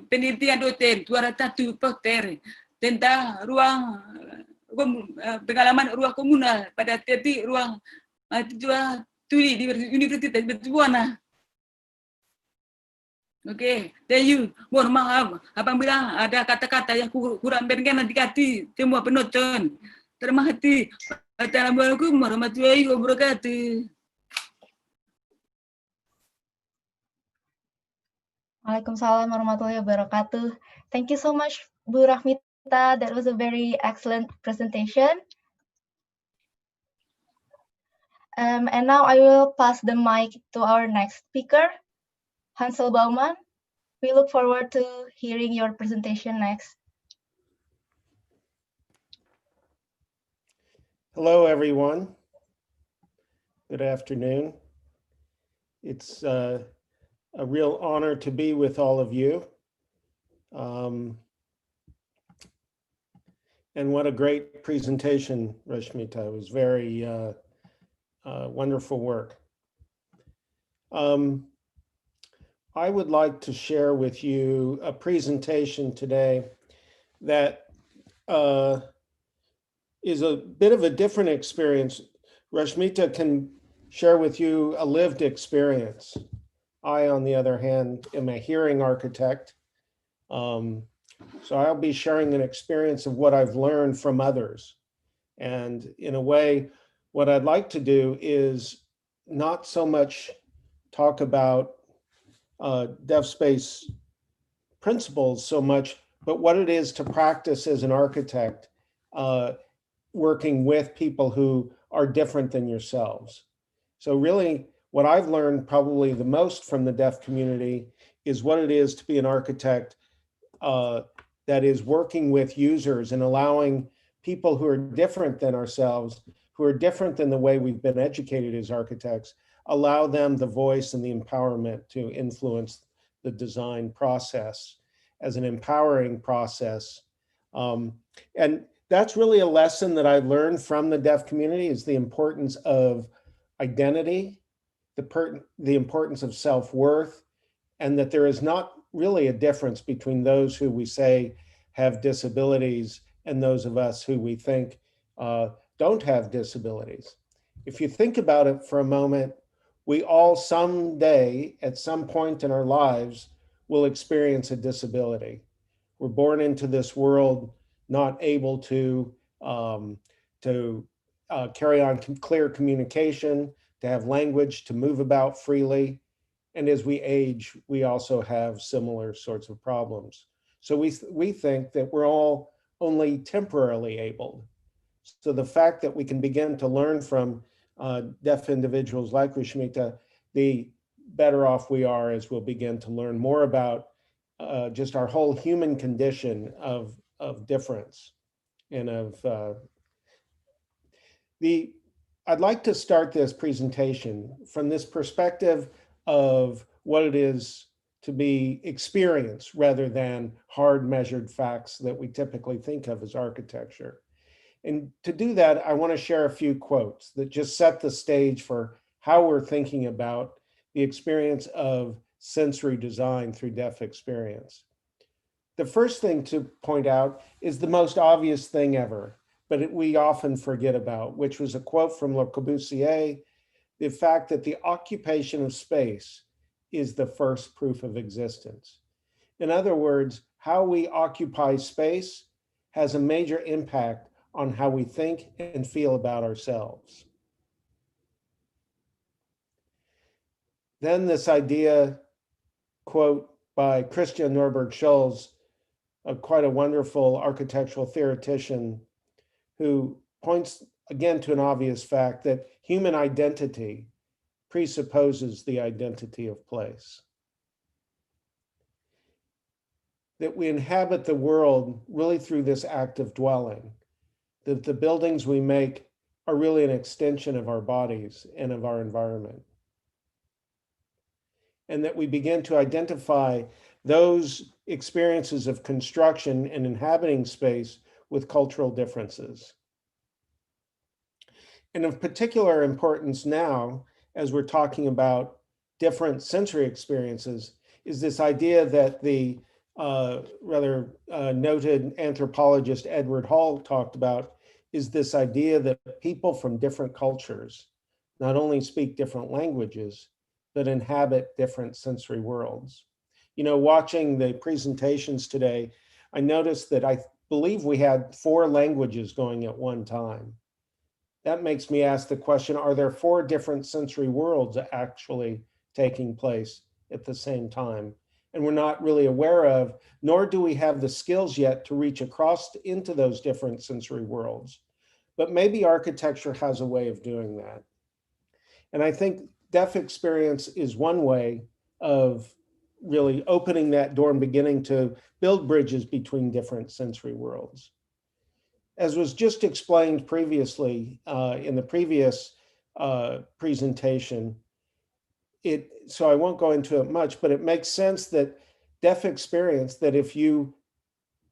penelitian dosen juara 1 poster tentang ruang pengalaman ruang komunal pada titik ruang mahasiswa tuli di Universitas Botswana. Oke, thank you. Mohon maaf apabila ada kata-kata yang kurang berkenan di hati semua penonton. Terima kasih. Assalamualaikum warahmatullahi wabarakatuh. Waalaikumsalam warahmatullahi wabarakatuh. Thank you so much, Bu Rahmita. That was a very excellent presentation. And now I will pass the mic to our next speaker, Hansel Baumann. We look forward to hearing your presentation next. Hello, everyone. Good afternoon. It's a real honor to be with all of you. And what a great presentation, Rashmita. It was very wonderful work. I would like to share with you a presentation today that is a bit of a different experience. Rashmita can share with you a lived experience. I, on the other hand, am a hearing architect. So I'll be sharing an experience of what I've learned from others. And in a way, what I'd like to do is not so much talk about DeafSpace principles so much, but what it is to practice as an architect, working with people who are different than yourselves. So really, what I've learned probably the most from the deaf community is what it is to be an architect that is working with users and allowing people who are different than ourselves, who are different than the way we've been educated as architects, allow them the voice and the empowerment to influence the design process as an empowering process. And that's really a lesson that I've learned from the deaf community, is the importance of identity, the importance of self-worth, and that there is not really a difference between those who we say have disabilities and those of us who we think don't have disabilities. If you think about it for a moment, we all someday, at some point in our lives, will experience a disability. We're born into this world not able to carry on clear communication, to have language, to move about freely. And as we age, we also have similar sorts of problems. So we think that we're all only temporarily able. So the fact that we can begin to learn from deaf individuals like Rushmita, the better off we are as we'll begin to learn more about just our whole human condition of difference and of I'd like to start this presentation from this perspective of what it is to be experienced rather than hard measured facts that we typically think of as architecture. And to do that, I want to share a few quotes that just set the stage for how we're thinking about the experience of sensory design through deaf experience. The first thing to point out is the most obvious thing ever, but we often forget about, which was a quote from Le Corbusier, the fact that the occupation of space is the first proof of existence. In other words, how we occupy space has a major impact on how we think and feel about ourselves. Then this idea, quote by Christian Norberg Scholz, quite a wonderful architectural theoretician, who points again to an obvious fact that human identity presupposes the identity of place. That we inhabit the world really through this act of dwelling, that the buildings we make are really an extension of our bodies and of our environment. And that we begin to identify those experiences of construction and inhabiting space with cultural differences. And of particular importance now, as we're talking about different sensory experiences, is this idea that the rather noted anthropologist Edward Hall talked about, is this idea that people from different cultures not only speak different languages, but inhabit different sensory worlds. You know, watching the presentations today, I noticed that I believe we had 4 languages going at one time. That makes me ask the question, are there 4 different sensory worlds actually taking place at the same time? And we're not really aware of, nor do we have the skills yet to reach across into those different sensory worlds. But maybe architecture has a way of doing that. And I think deaf experience is one way of really opening that door and beginning to build bridges between different sensory worlds. As was just explained previously in the previous presentation, so I won't go into it much, but it makes sense that deaf experience, that if you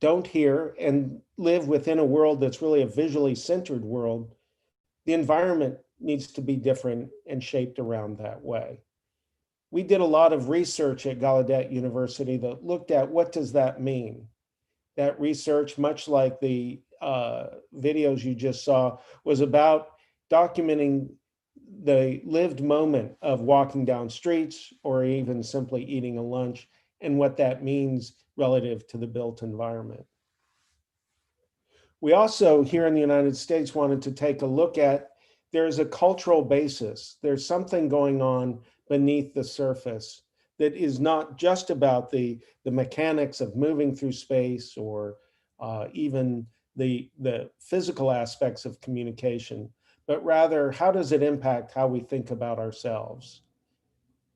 don't hear and live within a world that's really a visually centered world, the environment needs to be different and shaped around that way. We did a lot of research at Gallaudet University that looked at what does that mean. That research, much like the videos you just saw, was about documenting the lived moment of walking down streets or even simply eating a lunch and what that means relative to the built environment. We also, here in the United States, wanted to take a look at, there's a cultural basis. There's something going on beneath the surface that is not just about the mechanics of moving through space or even the physical aspects of communication, but rather how does it impact how we think about ourselves?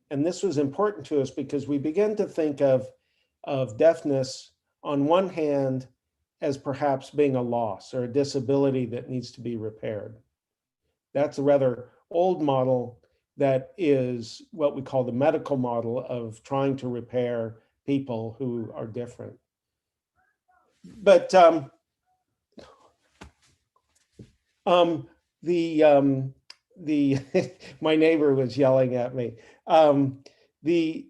And this was important to us because we begin to think of deafness on one hand as perhaps being a loss or a disability that needs to be repaired. That's a rather old model that is what we call the medical model of trying to repair people who are different. But my neighbor was yelling at me. The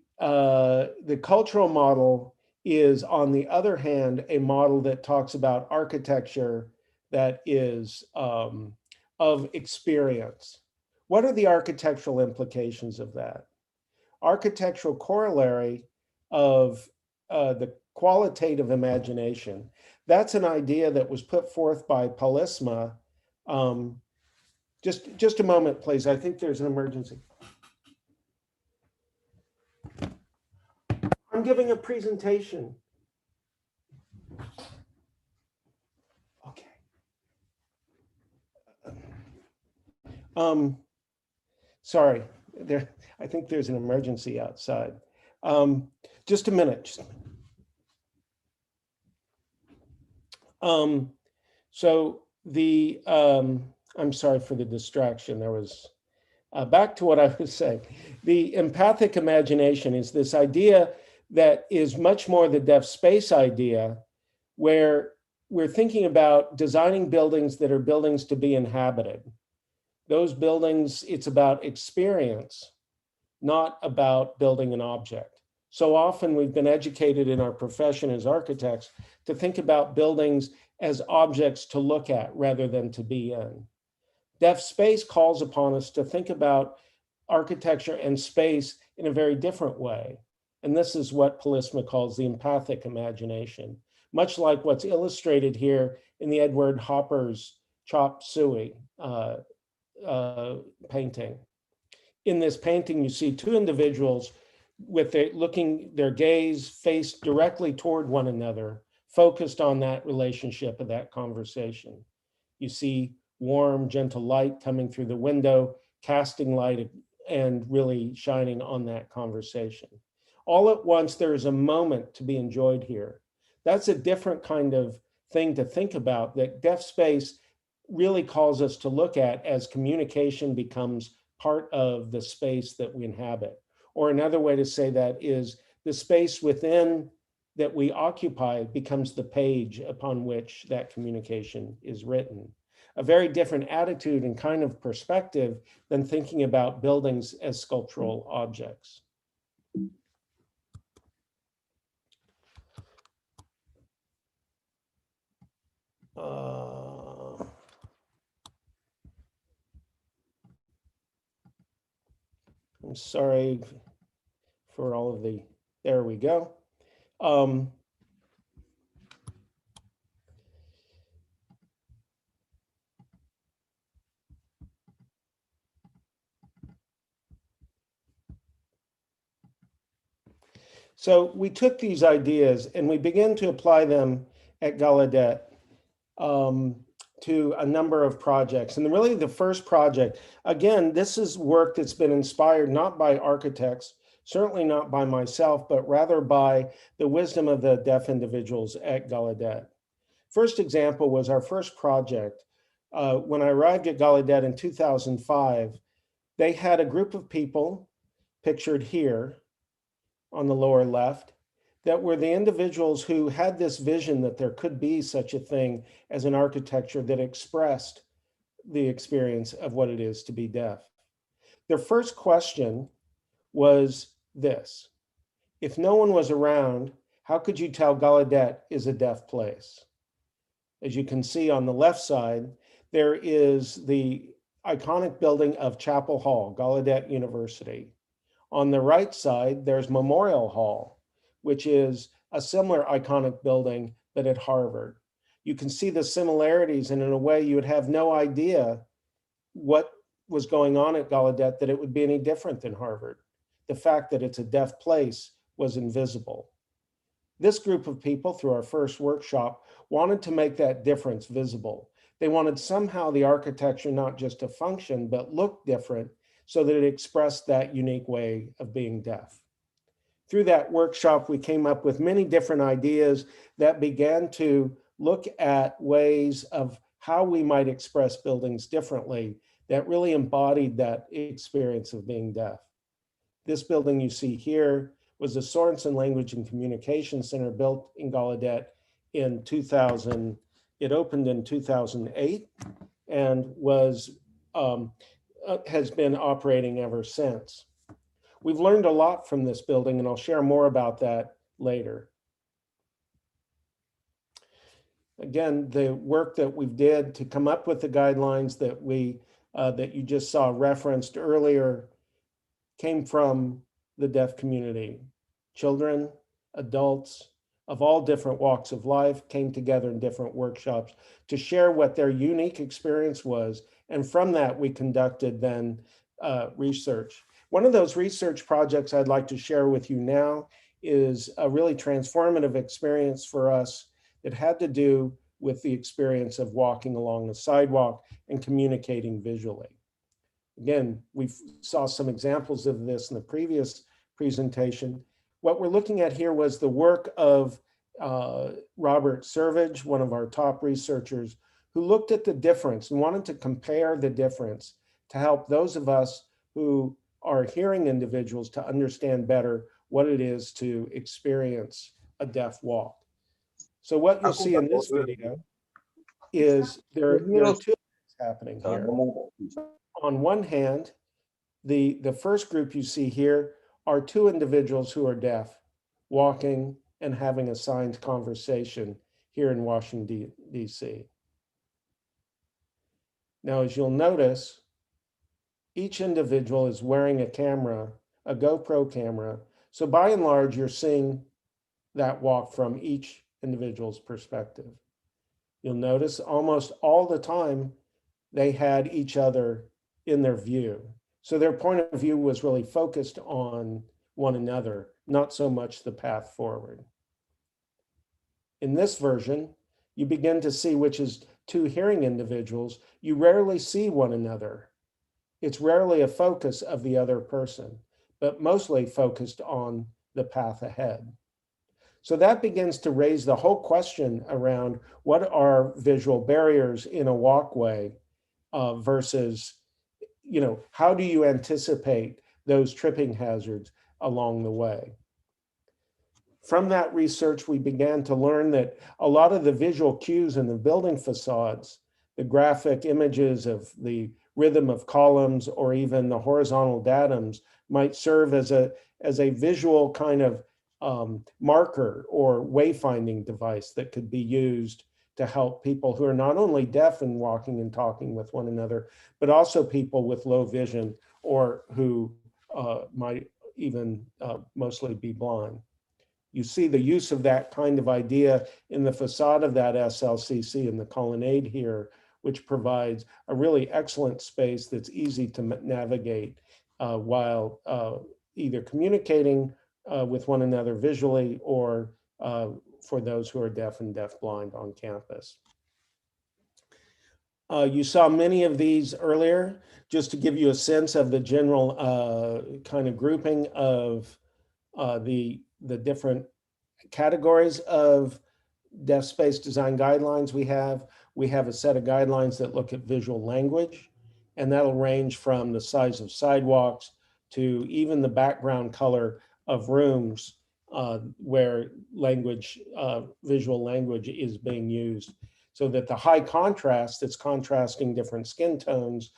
cultural model is, on the other hand, a model that talks about architecture that is of experience. What are the architectural implications of that? Architectural corollary of the qualitative imagination. That's an idea that was put forth by Polisma. Just a moment, please. I think there's an emergency. I'm giving a presentation. Okay. Sorry, I think there's an emergency outside. Just a minute. So I'm sorry for the distraction. There was, back to what I was saying. The empathic imagination is this idea that is much more the DeafSpace idea, where we're thinking about designing buildings that are buildings to be inhabited. Those buildings, it's about experience, not about building an object. So often we've been educated in our profession as architects to think about buildings as objects to look at rather than to be in. DeafSpace calls upon us to think about architecture and space in a very different way. And this is what Polisma calls the empathic imagination, much like what's illustrated here in the Edward Hopper's Chop Suey painting. In this painting, you see two individuals with their gaze faced directly toward one another, focused on that relationship of that conversation. You see warm, gentle light coming through the window, casting light and really shining on that conversation. All at once, there is a moment to be enjoyed here. That's a different kind of thing to think about that DeafSpace really calls us to look at as communication becomes part of the space that we inhabit. Or another way to say that is the space within that we occupy becomes the page upon which that communication is written. A very different attitude and kind of perspective than thinking about buildings as sculptural objects. I'm sorry for all of the, there we go. So we took these ideas and we began to apply them at Gallaudet to a number of projects. And really the first project, again, this is work that's been inspired not by architects, certainly not by myself, but rather by the wisdom of the deaf individuals at Gallaudet. First example was our first project. When I arrived at Gallaudet in 2005, they had a group of people pictured here on the lower left that were the individuals who had this vision that there could be such a thing as an architecture that expressed the experience of what it is to be deaf. Their first question was this: if no one was around, how could you tell Gallaudet is a deaf place? As you can see on the left side, there is the iconic building of Chapel Hall, Gallaudet University. On the right side, there's Memorial Hall, which is a similar iconic building, but at Harvard. You can see the similarities, and in a way you would have no idea what was going on at Gallaudet, that it would be any different than Harvard. The fact that it's a deaf place was invisible. This group of people, through our first workshop, wanted to make that difference visible. They wanted somehow the architecture not just to function, but look different so that it expressed that unique way of being deaf. Through that workshop, we came up with many different ideas that began to look at ways of how we might express buildings differently that really embodied that experience of being deaf. This building you see here was the Sorensen Language and Communication Center, built in Gallaudet in 2000. It opened in 2008 and has been operating ever since. We've learned a lot from this building, and I'll share more about that later. Again, the work that we did to come up with the guidelines that you just saw referenced earlier came from the deaf community. Children, adults of all different walks of life came together in different workshops to share what their unique experience was. And from that, we conducted then research. One of those research projects I'd like to share with you now is a really transformative experience for us that had to do with the experience of walking along the sidewalk and communicating visually. Again, we saw some examples of this in the previous presentation. What we're looking at here was the work of Robert Servage, one of our top researchers, who looked at the difference and wanted to compare the difference to help those of us who are hearing individuals to understand better what it is to experience a deaf walk. So what you'll see in this video is there are two things happening here. On one hand, the first group you see here are two individuals who are deaf, walking and having a signed conversation here in Washington, D.C. Now, as you'll notice, each individual is wearing a camera, a GoPro camera. So by and large, you're seeing that walk from each individual's perspective. You'll notice almost all the time they had each other in their view. So their point of view was really focused on one another, not so much the path forward. In this version, you begin to see, which is two hearing individuals, you rarely see one another. It's rarely a focus of the other person, but mostly focused on the path ahead. So that begins to raise the whole question around what are visual barriers in a walkway versus, how do you anticipate those tripping hazards along the way? From that research, we began to learn that a lot of the visual cues in the building facades, the graphic images of the rhythm of columns or even the horizontal datums might serve as a visual kind of marker or wayfinding device that could be used to help people who are not only deaf and walking and talking with one another, but also people with low vision or who might even mostly be blind. You see the use of that kind of idea in the facade of that SLCC in the colonnade here, which provides a really excellent space that's easy to navigate while either communicating with one another visually or for those who are deaf and deafblind on campus. You saw many of these earlier, just to give you a sense of the general kind of grouping of the different categories of DeafSpace design guidelines we have. We have a set of guidelines that look at visual language, and that'll range from the size of sidewalks to even the background color of rooms where language, visual language is being used, so that the high contrast that's contrasting different skin tones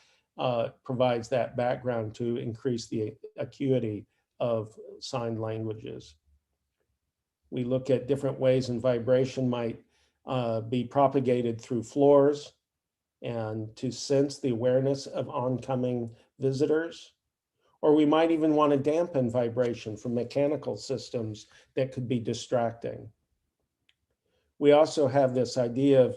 provides that background to increase the acuity of signed languages. We look at different ways in vibration might be propagated through floors and to sense the awareness of oncoming visitors. Or we might even want to dampen vibration from mechanical systems that could be distracting. We also have this idea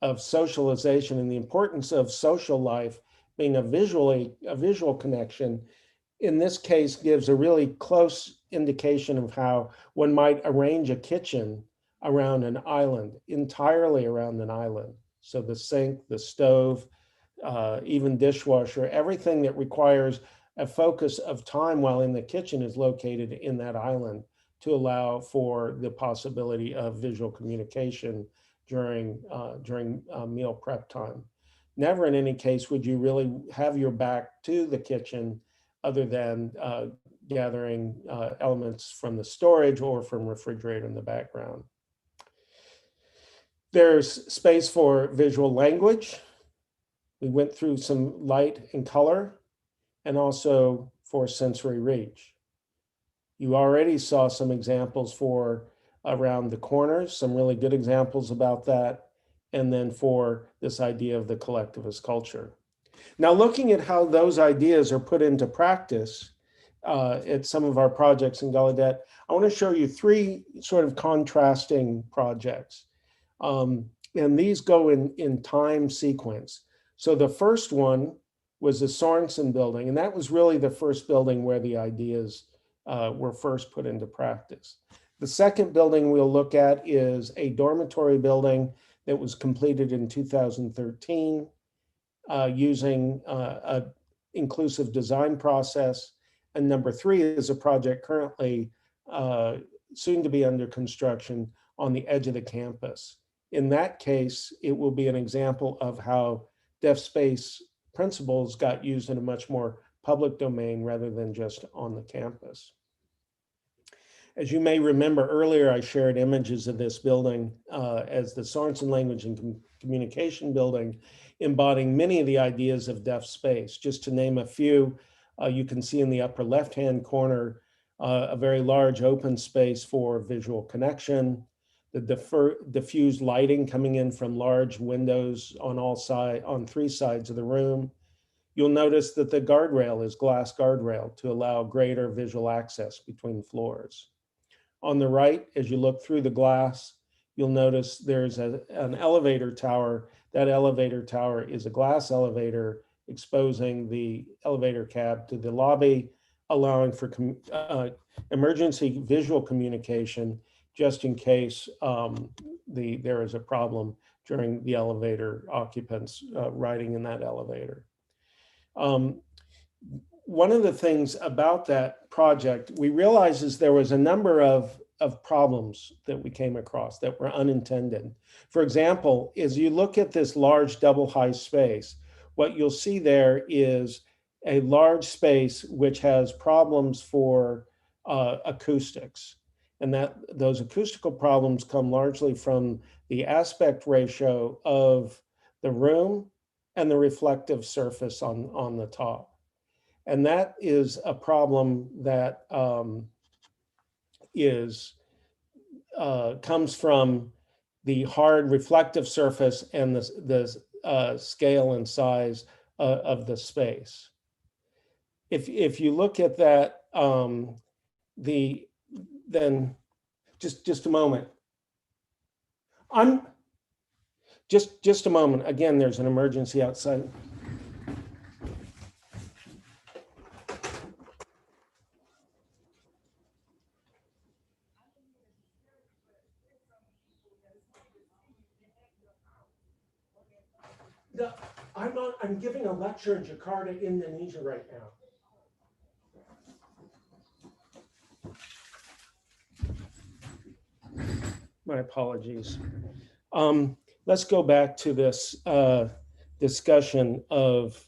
of socialization and the importance of social life being a visual connection. In this case, gives a really close indication of how one might arrange a kitchen around an island, entirely around an island. So the sink, the stove, even dishwasher, everything that requires a focus of time while in the kitchen is located in that island to allow for the possibility of visual communication during meal prep time. Never in any case would you really have your back to the kitchen other than gathering elements from the storage or from refrigerator in the background. There's space for visual language. We went through some light and color, and also for sensory reach. You already saw some examples for around the corners, some really good examples about that, and then for this idea of the collectivist culture. Now, looking at how those ideas are put into practice at some of our projects in Gallaudet, I want to show you three sort of contrasting projects. And these go in time sequence. So the first one was the Sorensen building, and that was really the first building where the ideas were first put into practice. The second building we'll look at is a dormitory building that was completed in 2013 using inclusive design process. And number 3 is a project currently soon to be under construction on the edge of the campus. In that case, it will be an example of how DeafSpace principles got used in a much more public domain rather than just on the campus. As you may remember earlier, I shared images of this building as the Sorensen Language and Communication Building, embodying many of the ideas of DeafSpace. Just to name a few, you can see in the upper left-hand corner a very large open space for visual connection, the diffused lighting coming in from large windows on 3 sides of the room. You'll notice that the guardrail is glass guardrail to allow greater visual access between floors. On the right, as you look through the glass, you'll notice there's an elevator tower. That elevator tower is a glass elevator exposing the elevator cab to the lobby, allowing for emergency visual communication just in case there is a problem during the elevator occupants riding in that elevator. One of the things about that project, we realized is there was a number of problems that we came across that were unintended. For example, as you look at this large double high space, what you'll see there is a large space which has problems for acoustics. And that those acoustical problems come largely from the aspect ratio of the room and the reflective surface on the top. And that is a problem that comes from the hard reflective surface and the scale and size of the space. If you look at that, then just a moment. Just a moment. Again, there's an emergency outside. I'm giving a lecture in Jakarta, Indonesia right now. My apologies. Let's go back to this discussion of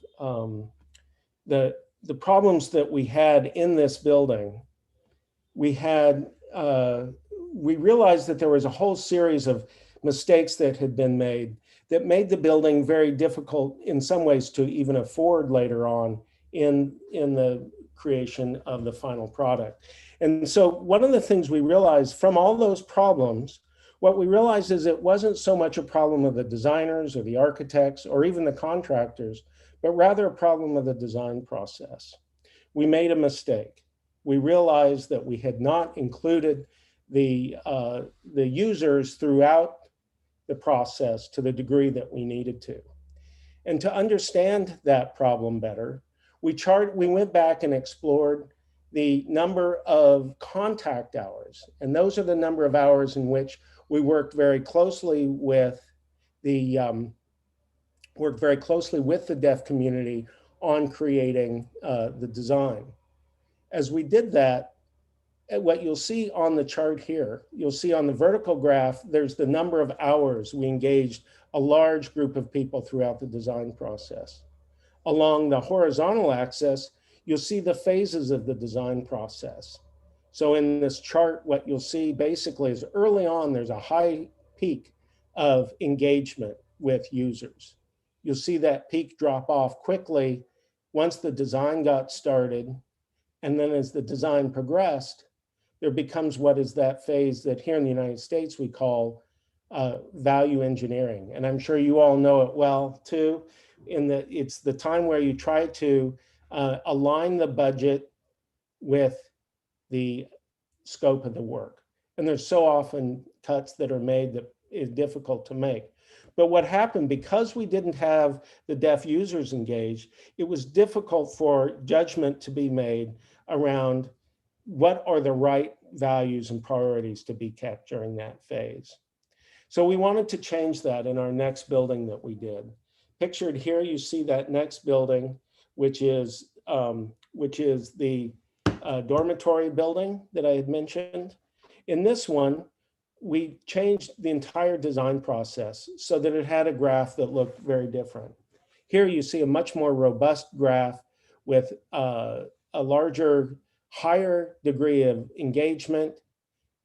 the problems that we had in this building. We realized that there was a whole series of mistakes that had been made that made the building very difficult in some ways to even afford later on in the creation of the final product. And so one of the things we realized from all those problems, what we realized is it wasn't so much a problem of the designers or the architects or even the contractors, but rather a problem of the design process. We made a mistake. We realized that we had not included the users throughout the process to the degree that we needed to. And to understand that problem better, we went back and explored the number of contact hours. And those are the number of hours in which we worked very closely with the deaf community on creating the design. As we did that, what you'll see on the chart here, you'll see on the vertical graph, there's the number of hours we engaged a large group of people throughout the design process. Along the horizontal axis, you'll see the phases of the design process. So in this chart, what you'll see basically is early on, there's a high peak of engagement with users. You'll see that peak drop off quickly once the design got started. And then as the design progressed, there becomes what is that phase that here in the United States we call value engineering. And I'm sure you all know it well too, in that it's the time where you try to align the budget with the scope of the work. And there's so often cuts that are made that is difficult to make. But what happened, because we didn't have the deaf users engaged, it was difficult for judgment to be made around what are the right values and priorities to be kept during that phase. So we wanted to change that in our next building that we did. Pictured here, you see that next building. which is the dormitory building that I had mentioned. In this one, we changed the entire design process so that it had a graph that looked very different. Here you see a much more robust graph with a larger, higher degree of engagement.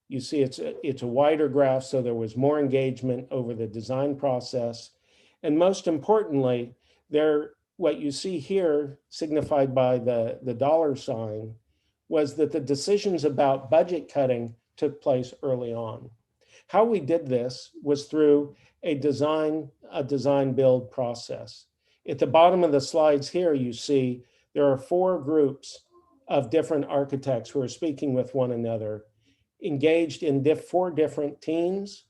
You see it's a wider graph, so there was more engagement over the design process. And most importantly, what you see here, signified by the dollar sign, was that the decisions about budget cutting took place early on. How we did this was through a design build process. At the bottom of the slides here, you see there are 4 groups of different architects who are speaking with one another, engaged in 4 different teams,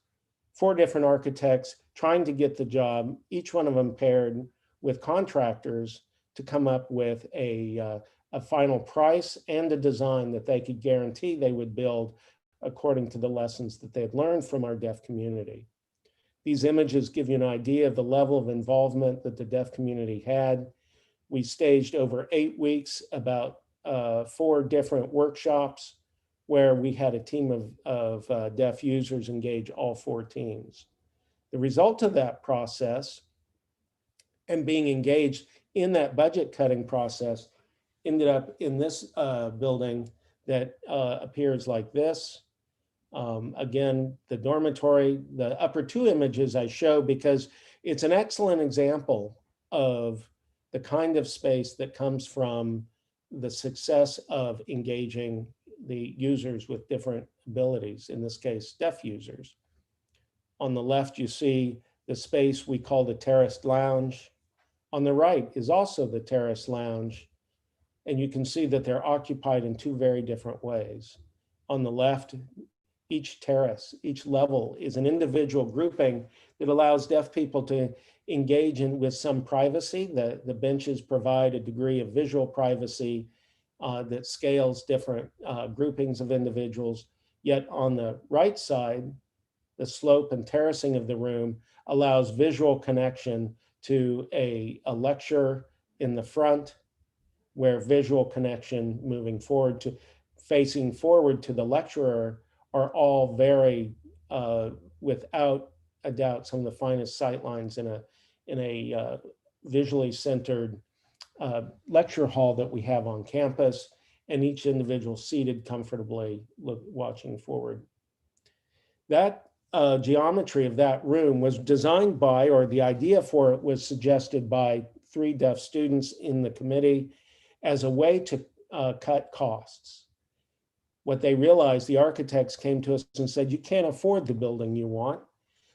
4 different architects trying to get the job, each one of them paired with contractors to come up with a final price and a design that they could guarantee they would build according to the lessons that they'd learned from our deaf community. These images give you an idea of the level of involvement that the deaf community had. We staged over 8 weeks about 4 different workshops where we had a team of deaf users engage all 4 teams. The result of that process and being engaged in that budget cutting process ended up in this building that appears like this. Again, the dormitory, the upper 2 images I show because it's an excellent example of the kind of space that comes from the success of engaging the users with different abilities, in this case, deaf users. On the left, you see the space we call the Terraced Lounge. On the right is also the Terraced Lounge, and you can see that they're occupied in 2 very different ways. On the left, each terrace, each level is an individual grouping that allows deaf people to engage in with some privacy. The benches provide a degree of visual privacy that scales different groupings of individuals. Yet on the right side, the slope and terracing of the room allows visual connection to a lecture in the front, where visual connection moving forward to facing forward to the lecturer are all very, without a doubt, some of the finest sightlines in a visually centered lecture hall that we have on campus, and each individual seated comfortably watching forward. That geometry of that room was designed by, or the idea for it was suggested by 3 deaf students in the committee as a way to cut costs. What they realized, the architects came to us and said, you can't afford the building you want.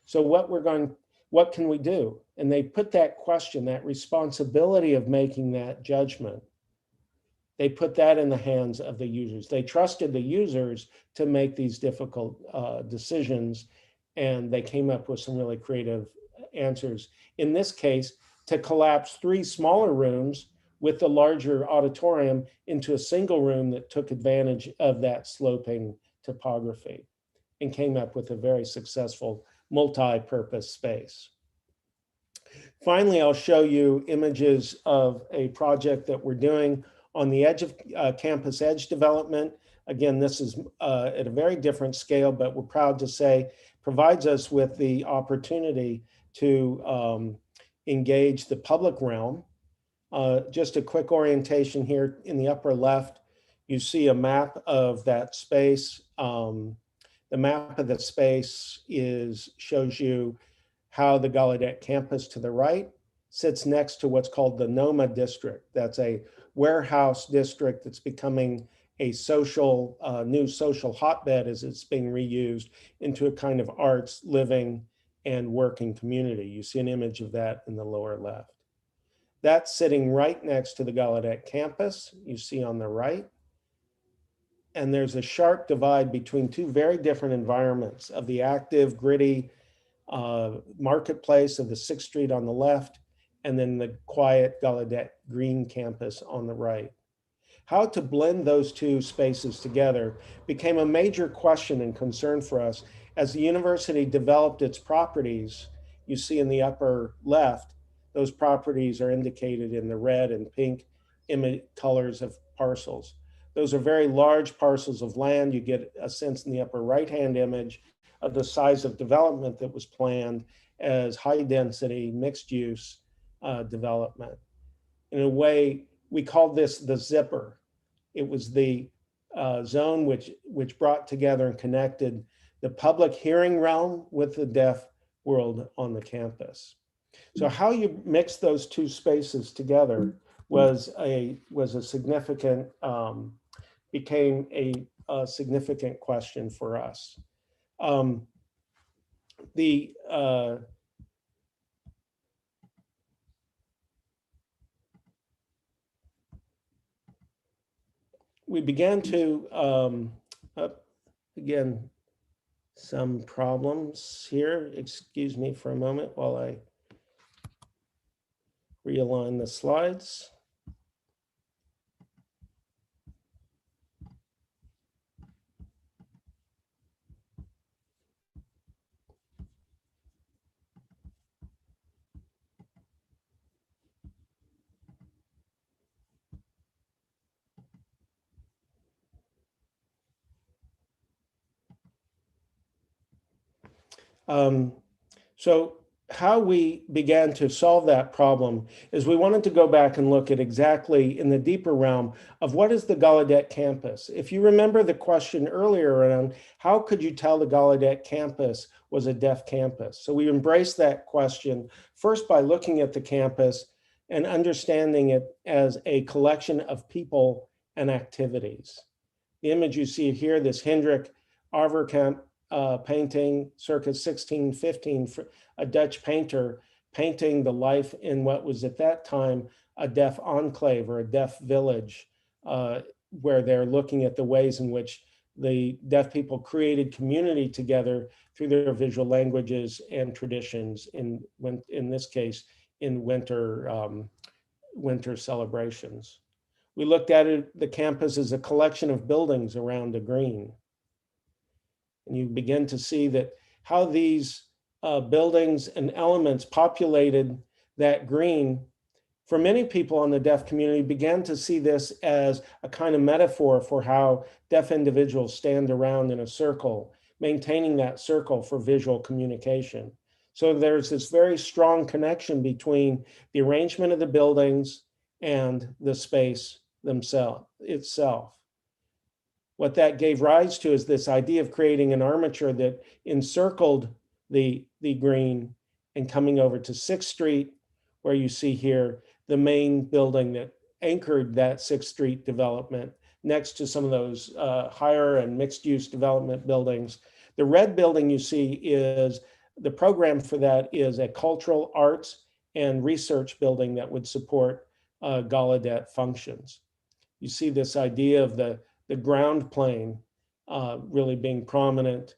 So what can we do? And they put that question, that responsibility of making that judgment, they put that in the hands of the users. They trusted the users to make these difficult decisions, and they came up with some really creative answers. In this case, to collapse 3 smaller rooms with the larger auditorium into a single room that took advantage of that sloping topography and came up with a very successful multi-purpose space. Finally, I'll show you images of a project that we're doing on the edge of campus edge development. Again, this is at a very different scale, but we're proud to say provides us with the opportunity to engage the public realm. Just a quick orientation here in the upper left, you see a map of that space. The map of the space shows you how the Gallaudet campus to the right sits next to what's called the NOMA district. That's a warehouse district that's becoming a new social hotbed as it's being reused into a kind of arts, living, and working community. You see an image of that in the lower left. That's sitting right next to the Gallaudet campus, you see on the right. And there's a sharp divide between 2 very different environments of the active, gritty marketplace of the 6th Street on the left, and then the quiet Gallaudet Green campus on the right. How to blend those 2 spaces together became a major question and concern for us as the university developed its properties. You see in the upper left, those properties are indicated in the red and pink image colors of parcels. Those are very large parcels of land. You get a sense in the upper right-hand image of the size of development that was planned as high density, mixed use development. In a way, we called this the zipper. It was the zone which brought together and connected the public hearing realm with the deaf world on the campus. So how you mix those two spaces together was a significant, became a significant question for us. We began to, again, some problems here. Excuse me for a moment while I realign the slides. So how we began to solve that problem is we wanted to go back and look at exactly in the deeper realm of what is the Gallaudet campus. If you remember the question earlier around how could you tell the Gallaudet campus was a deaf campus? So we embraced that question first by looking at the campus and understanding it as a collection of people and activities. The image you see here, this Hendrik Averkamp painting circa 1615, a Dutch painter painting the life in what was at that time a deaf enclave or a deaf village, where they're looking at the ways in which the deaf people created community together through their visual languages and traditions, in this case, in winter celebrations. We looked at it, the campus as a collection of buildings around a green. And you begin to see that how these buildings and elements populated that green. For many people in the deaf community began to see this as a kind of metaphor for how deaf individuals stand around in a circle, maintaining that circle for visual communication. So there's this very strong connection between the arrangement of the buildings and the space itself. What that gave rise to is this idea of creating an armature that encircled the green and coming over to 6th Street, where you see here the main building that anchored that 6th Street development next to some of those higher and mixed use development buildings. The red building you see is, the program for that is a cultural arts and research building that would support Gallaudet functions. You see this idea of the ground plane really being prominent,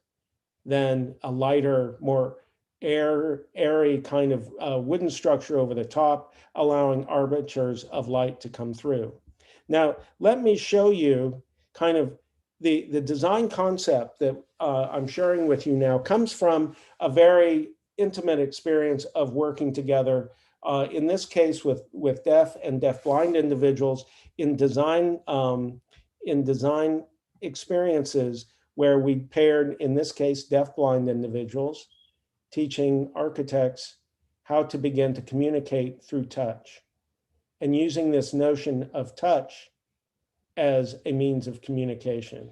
then a lighter, more airy kind of wooden structure over the top, allowing armatures of light to come through. Now, let me show you kind of the design concept that I'm sharing with you now comes from a very intimate experience of working together, in this case with deaf and deafblind individuals in design experiences where we paired, in this case, deafblind individuals, teaching architects how to begin to communicate through touch, and using this notion of touch as a means of communication.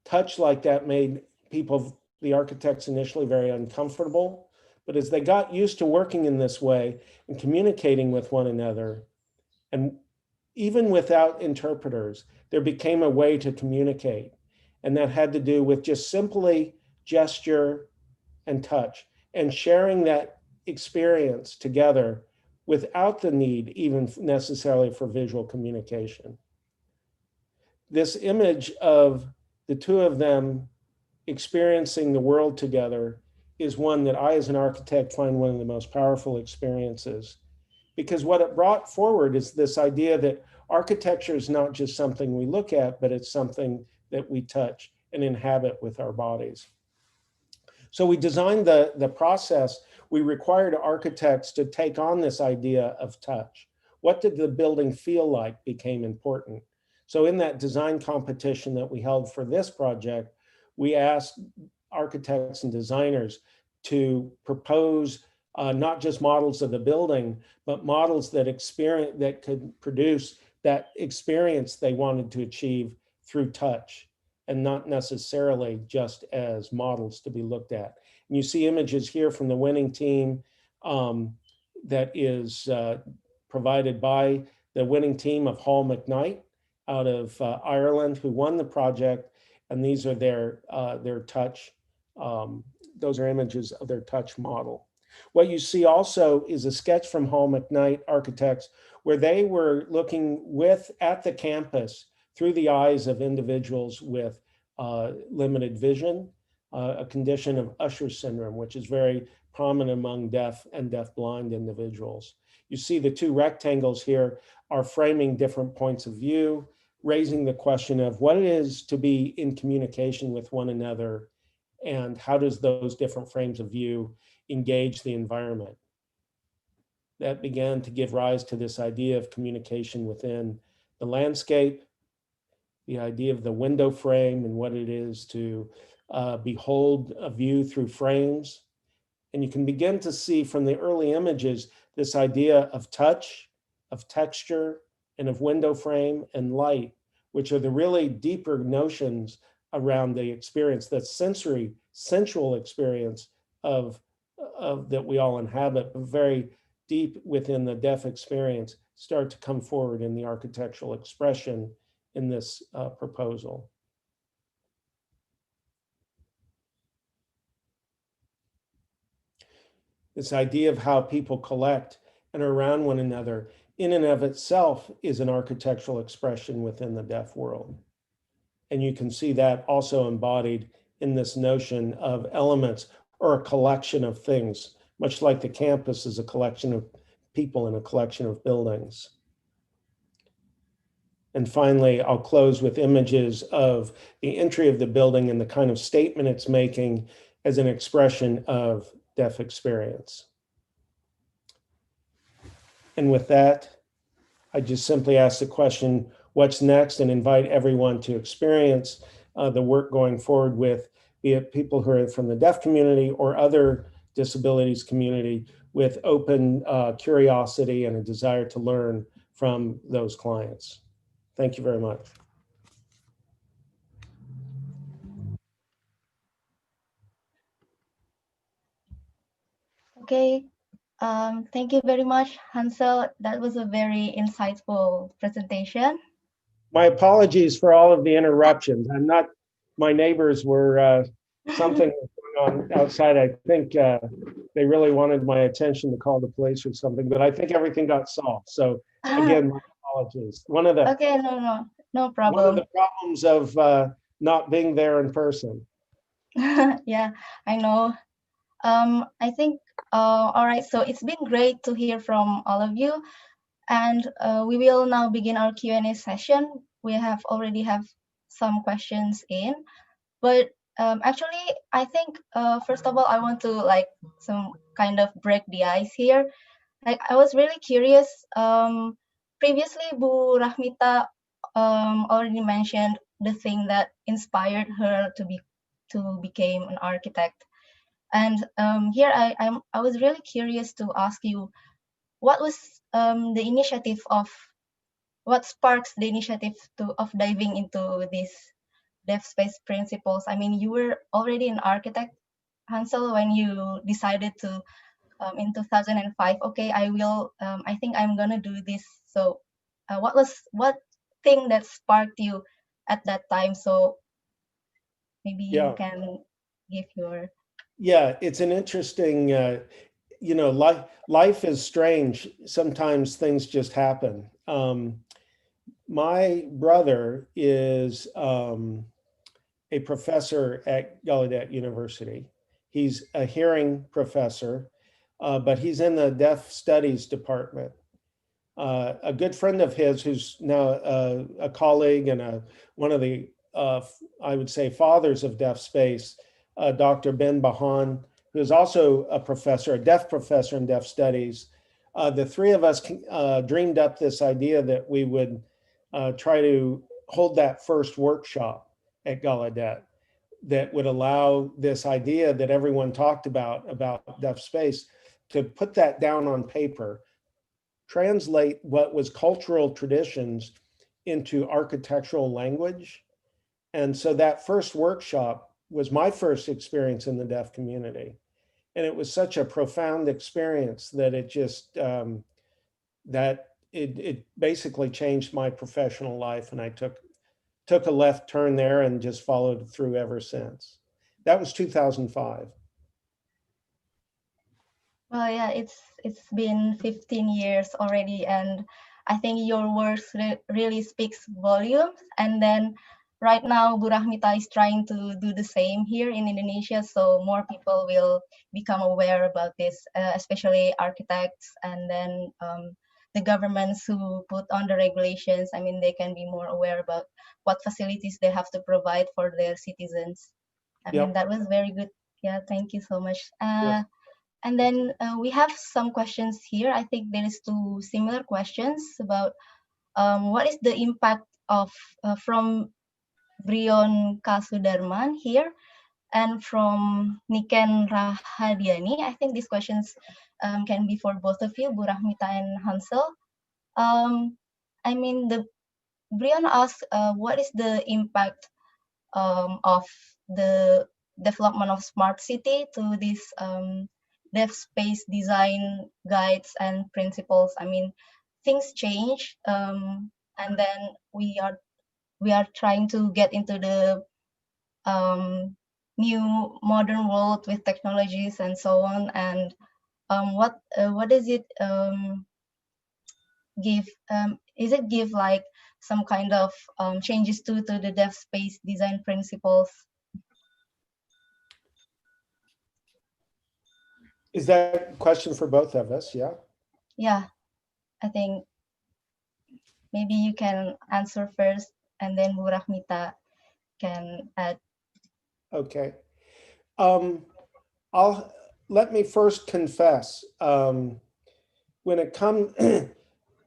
Touch like that made people, the architects, initially very uncomfortable, but as they got used to working in this way and communicating with one another, and even without interpreters, there became a way to communicate. And that had to do with just simply gesture and touch, and sharing that experience together without the need even necessarily for visual communication. This image of the two of them experiencing the world together is one that I, as an architect, find one of the most powerful experiences. Because what it brought forward is this idea that architecture is not just something we look at, but it's something that we touch and inhabit with our bodies. So we designed the process. We required architects to take on this idea of touch. What did the building feel like became important. So in that design competition that we held for this project, we asked architects and designers to propose not just models of the building, but models that could produce that experience they wanted to achieve through touch, and not necessarily just as models to be looked at. And you see images here from the winning team that is provided by the winning team of Hall McKnight out of Ireland, who won the project. And these are their touch. Those are images of their touch model. What you see also is a sketch from Hall McKnight Architects, where they were looking at the campus through the eyes of individuals with limited vision, a condition of Usher syndrome, which is very prominent among deaf and deafblind individuals. You see the two rectangles here are framing different points of view, raising the question of what it is to be in communication with one another, and how does those different frames of view engage the environment. That began to give rise to this idea of communication within the landscape, the idea of the window frame and what it is to behold a view through frames. And you can begin to see from the early images this idea of touch, of texture, and of window frame and light, which are the really deeper notions around the experience, that sensual experience of that we all inhabit, but very deep within the deaf experience, start to come forward in the architectural expression in this proposal. This idea of how people collect and are around one another in and of itself is an architectural expression within the deaf world. And you can see that also embodied in this notion of elements or a collection of things, much like the campus is a collection of people and a collection of buildings. And finally, I'll close with images of the entry of the building and the kind of statement it's making as an expression of deaf experience. And with that, I just simply ask the question, what's next, and invite everyone to experience the work going forward with, be it people who are from the deaf community or other disabilities community, with open curiosity and a desire to learn from those clients. Thank you very much. Okay, thank you very much, Hansel. That was a very insightful presentation. My apologies for all of the interruptions. My neighbors were, something was going on outside. I think they really wanted my attention to call the police or something, but I think everything got solved. So again, my apologies. Okay, no problem. One of the problems of not being there in person. Yeah, I know. I think, all right, so it's been great to hear from all of you. And we will now begin our Q&A session. We already have some questions in, but actually, I think, first of all, I want to some kind of break the ice here. I was really curious. Previously, Bu Rahmita already mentioned the thing that inspired her to become an architect. And here I was really curious to ask you, what was the initiative of, what sparks the initiative of diving into these DeafSpace principles? I mean, you were already an architect, Hansel, when you decided to in 2005. Okay, I think I'm gonna do this. So, what thing that sparked you at that time? So maybe you can give your. Yeah, it's an interesting, life is strange. Sometimes things just happen. My brother is a professor at Gallaudet University. He's a hearing professor, but he's in the deaf studies department. A good friend of his, who's now a colleague and one of the, I would say, fathers of DeafSpace, Dr. Ben Bahan, who is also a professor, a deaf professor in deaf studies. The three of us dreamed up this idea that we would try to hold that first workshop at Gallaudet that would allow this idea that everyone talked about DeafSpace, to put that down on paper, translate what was cultural traditions into architectural language. And so that first workshop was my first experience in the deaf community. And it was such a profound experience that it just, it basically changed my professional life. And I took a left turn there and just followed through ever since. That was 2005. Well, yeah, it's been 15 years already, and I think your words really speaks volumes. And then right now, Bu Rahmita is trying to do the same here in Indonesia, so more people will become aware about this, especially architects, and then the governments who put on the regulations. I mean, they can be more aware about what facilities they have to provide for their citizens. I mean, that was very good. Yeah, thank you so much. Yes. And then we have some questions here. I think there is two similar questions about what is the impact of from Brion Kasudarman here and from Niken Rahadiani. I think these questions can be for both of you, Bu Rahmita and Hansel. I mean, the Brion asks, what is the impact of the development of smart city to this DeafSpace design guides and principles? I mean, things change, and then we are trying to get into the new modern world with technologies and so on. And what does it give? Is it give like some kind of changes to the DeafSpace design principles? Is that a question for both of us? Yeah. Yeah, I think maybe you can answer first, and then Bu Rahmita can add. Okay. I'll let me first confess. When it comes,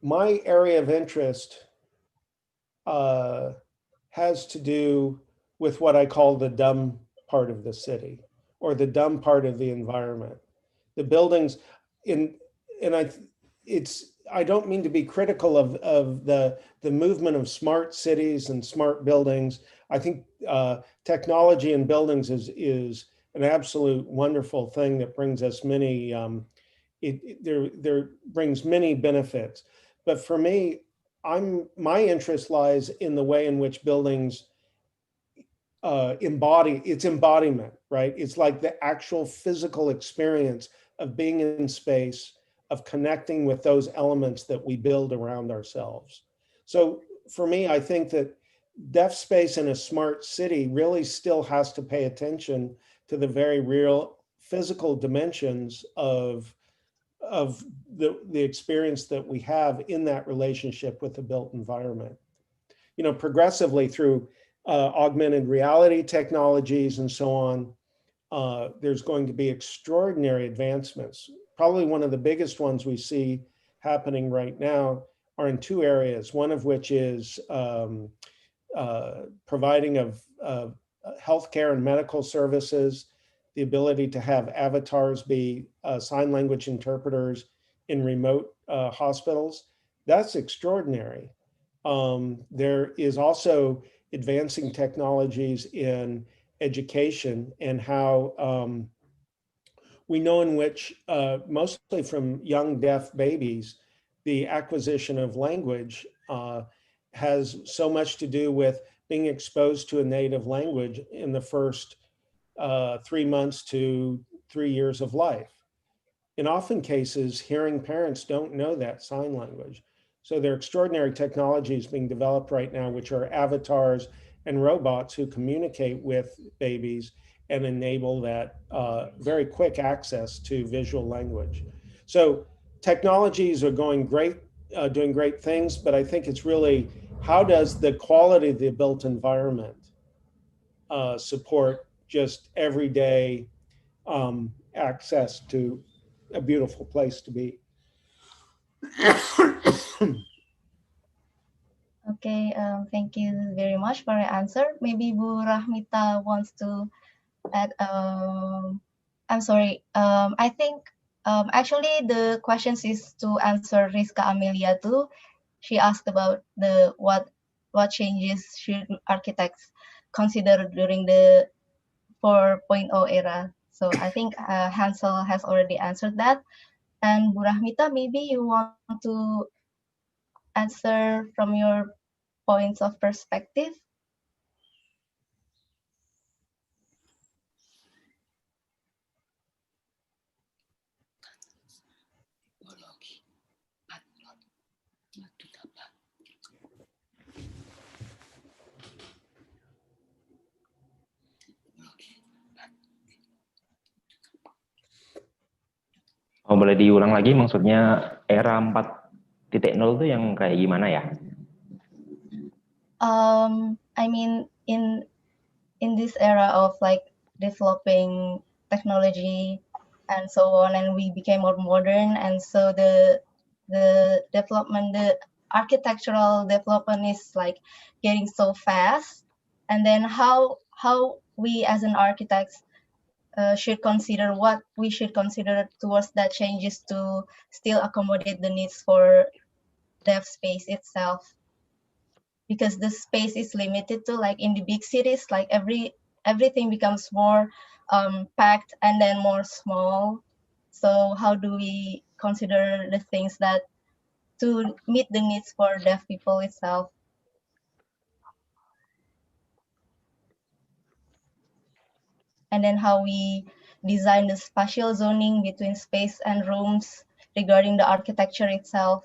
my area of interest has to do with what I call the dumb part of the city, or the dumb part of the environment. The buildings in, and I don't mean to be critical of the movement of smart cities and smart buildings. I think technology in buildings is an absolute wonderful thing that brings us many, there brings many benefits. But for me, my interest lies in the way in which buildings embody its embodiment, right? It's like the actual physical experience of being in space, of connecting with those elements that we build around ourselves. So for me, I think that DeafSpace in a smart city really still has to pay attention to the very real physical dimensions of the experience that we have in that relationship with the built environment. You know, progressively through augmented reality technologies and so on, there's going to be extraordinary advancements. Probably one of the biggest ones we see happening right now are in two areas, one of which is providing of healthcare and medical services, the ability to have avatars be sign language interpreters in remote hospitals. That's extraordinary. There is also advancing technologies in education and how we know in which, mostly from young deaf babies, the acquisition of language has so much to do with being exposed to a native language in the first 3 months to 3 years of life. In often cases, hearing parents don't know that sign language. So there are extraordinary technologies being developed right now, which are avatars and robots who communicate with babies and enable that very quick access to visual language. So technologies are going great, doing great things, but I think it's really how does the quality of the built environment support just everyday access to a beautiful place to be. Okay, thank you very much for your answer. Maybe Bu Rahmita wants to add. I'm sorry. I think actually the questions is to answer Rizka Amelia too. She asked about the what changes should architects consider during the 4.0 era. So I think Hansel has already answered that. And Bu Rahmita, maybe you want to answer from your points of perspective. Oh, boleh diulang lagi maksudnya era 4.0 itu yang kayak gimana ya? I mean in this era of like developing technology and so on, and we became more modern, and so the development, the architectural development is like getting so fast, and then how we as an architects should consider what we should consider towards that changes to still accommodate the needs for DeafSpace itself, because the space is limited to, like in the big cities, like everything becomes more packed and then more small. So how do we consider the things that to meet the needs for deaf people itself? And then how we design the spatial zoning between space and rooms regarding the architecture itself.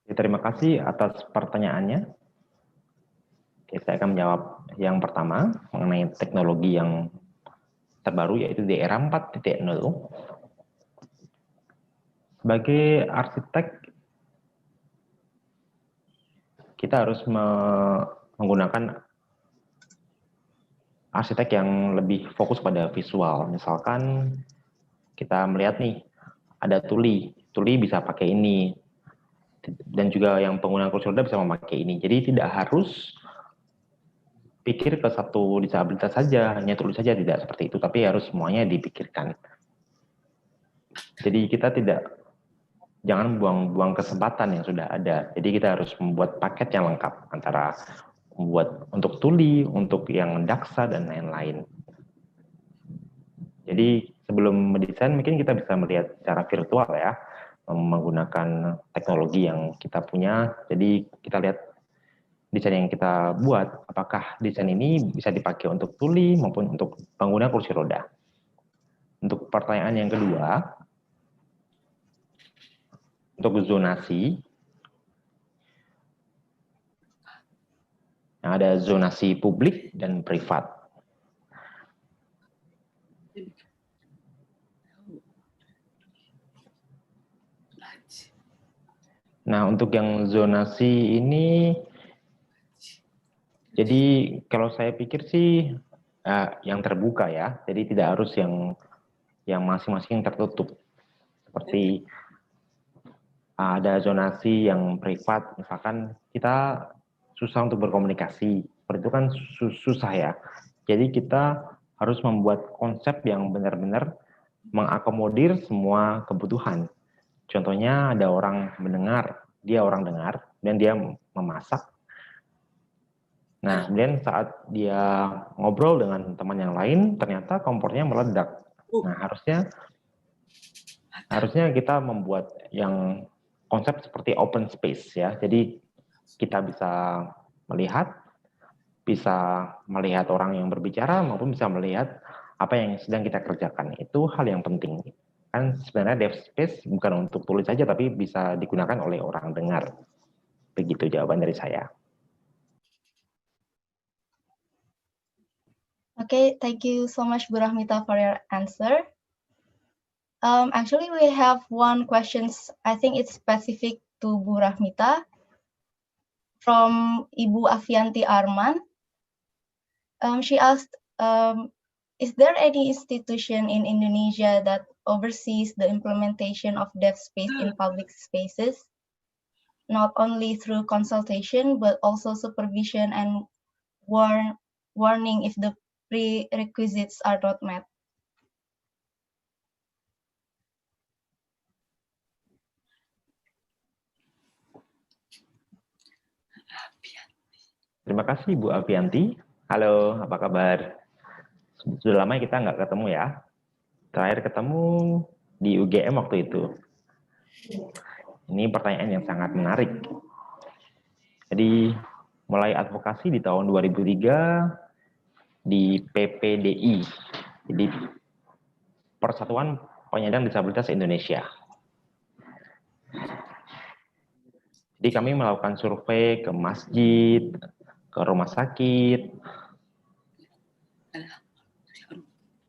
Terima kasih atas pertanyaannya. Oke, saya akan menjawab yang pertama mengenai teknologi yang terbaru, yaitu di era 4.0. Sebagai arsitek, kita harus menggunakan arsitek yang lebih fokus pada visual. Misalkan kita melihat nih, ada tuli bisa pakai ini, dan juga yang pengguna kursi roda bisa memakai ini. Jadi tidak harus pikir ke satu disabilitas saja, hanya tuli saja, tidak seperti itu, tapi harus semuanya dipikirkan. Jadi kita jangan buang-buang kesempatan yang sudah ada. Jadi kita harus membuat paket yang lengkap, antara membuat untuk tuli, untuk yang daksa, dan lain-lain. Jadi sebelum mendesain mungkin kita bisa melihat secara virtual ya, menggunakan teknologi yang kita punya. Jadi kita lihat desain yang kita buat, apakah desain ini bisa dipakai untuk tuli maupun untuk pengguna kursi roda. Untuk pertanyaan yang kedua, untuk zonasi, yang ada zonasi publik dan privat. Nah, untuk yang zonasi ini, jadi kalau saya pikir sih yang terbuka ya, jadi tidak harus yang masing-masing tertutup. Seperti ada zonasi yang privat, misalkan kita susah untuk berkomunikasi, seperti itu kan susah ya. Jadi kita harus membuat konsep yang benar-benar mengakomodir semua kebutuhan. Contohnya ada orang mendengar, dia orang dengar, dan dia memasak. Nah, kemudian saat dia ngobrol dengan teman yang lain, ternyata kompornya meledak. Nah, harusnya kita membuat yang konsep seperti open space ya. Jadi kita bisa melihat orang yang berbicara maupun bisa melihat apa yang sedang kita kerjakan. Itu hal yang penting. Kan sebenarnya DeafSpace bukan untuk tulis saja, tapi bisa digunakan oleh orang dengar. Begitu jawaban dari saya. Okay, thank you so much, Bu Rahmita, for your answer. Actually, we have one question. I think it's specific to Bu Rahmita from Ibu Afianti Arman. She asked, is there any institution in Indonesia that oversees the implementation of DeafSpace in public spaces, not only through consultation, but also supervision and warning if the prerequisites are not met? Terima kasih Bu Avianti. Halo, apa kabar? Sudah lama kita nggak ketemu ya. Terakhir ketemu di UGM waktu itu. Ini pertanyaan yang sangat menarik. Jadi mulai advokasi di tahun 2003 di PPDI, jadi Persatuan Penyandang Disabilitas Indonesia. Jadi kami melakukan survei ke masjid, ke rumah sakit.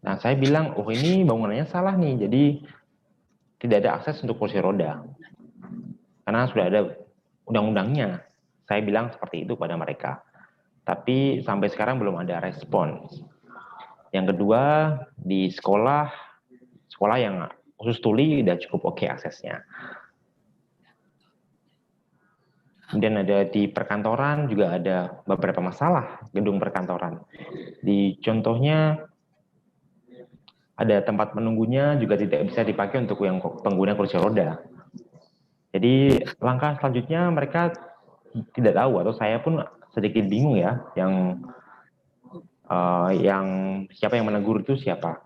Nah, saya bilang, oh ini bangunannya salah nih, jadi tidak ada akses untuk kursi roda. Karena sudah ada undang-undangnya. Saya bilang seperti itu pada mereka. Tapi sampai sekarang belum ada respons. Yang kedua, di sekolah yang khusus tuli sudah cukup oke aksesnya. Kemudian ada di perkantoran juga ada beberapa masalah gedung perkantoran. Di contohnya ada tempat menunggunya juga tidak bisa dipakai untuk yang pengguna kursi roda. Jadi langkah selanjutnya mereka tidak tahu atau saya pun sedikit bingung ya yang siapa yang menegur itu siapa.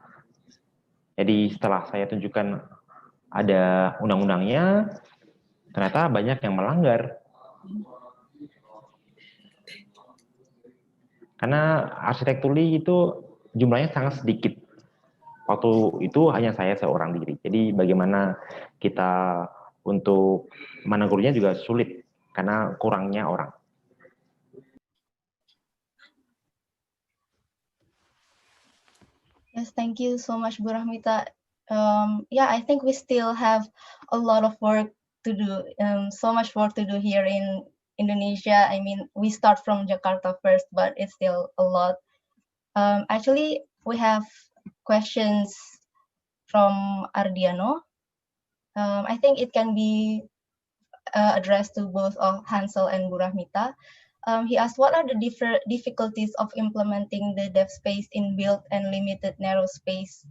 Jadi setelah saya tunjukkan ada undang-undangnya, ternyata banyak yang melanggar. Karena arsitek tuli itu jumlahnya sangat sedikit. Waktu itu hanya saya seorang diri. Jadi bagaimana kita untuk menegurnya juga sulit karena kurangnya orang. Yes, thank you so much, Bu Rahmita. Yeah, I think we still have a lot of work to do, so much work to do here in Indonesia. I mean, we start from Jakarta first, but it's still a lot. Actually, we have questions from Ardiano. I think it can be addressed to both of Hansel and Bu Rahmita. He asked, what are the difficulties of implementing the DeafSpace in built and limited narrow space,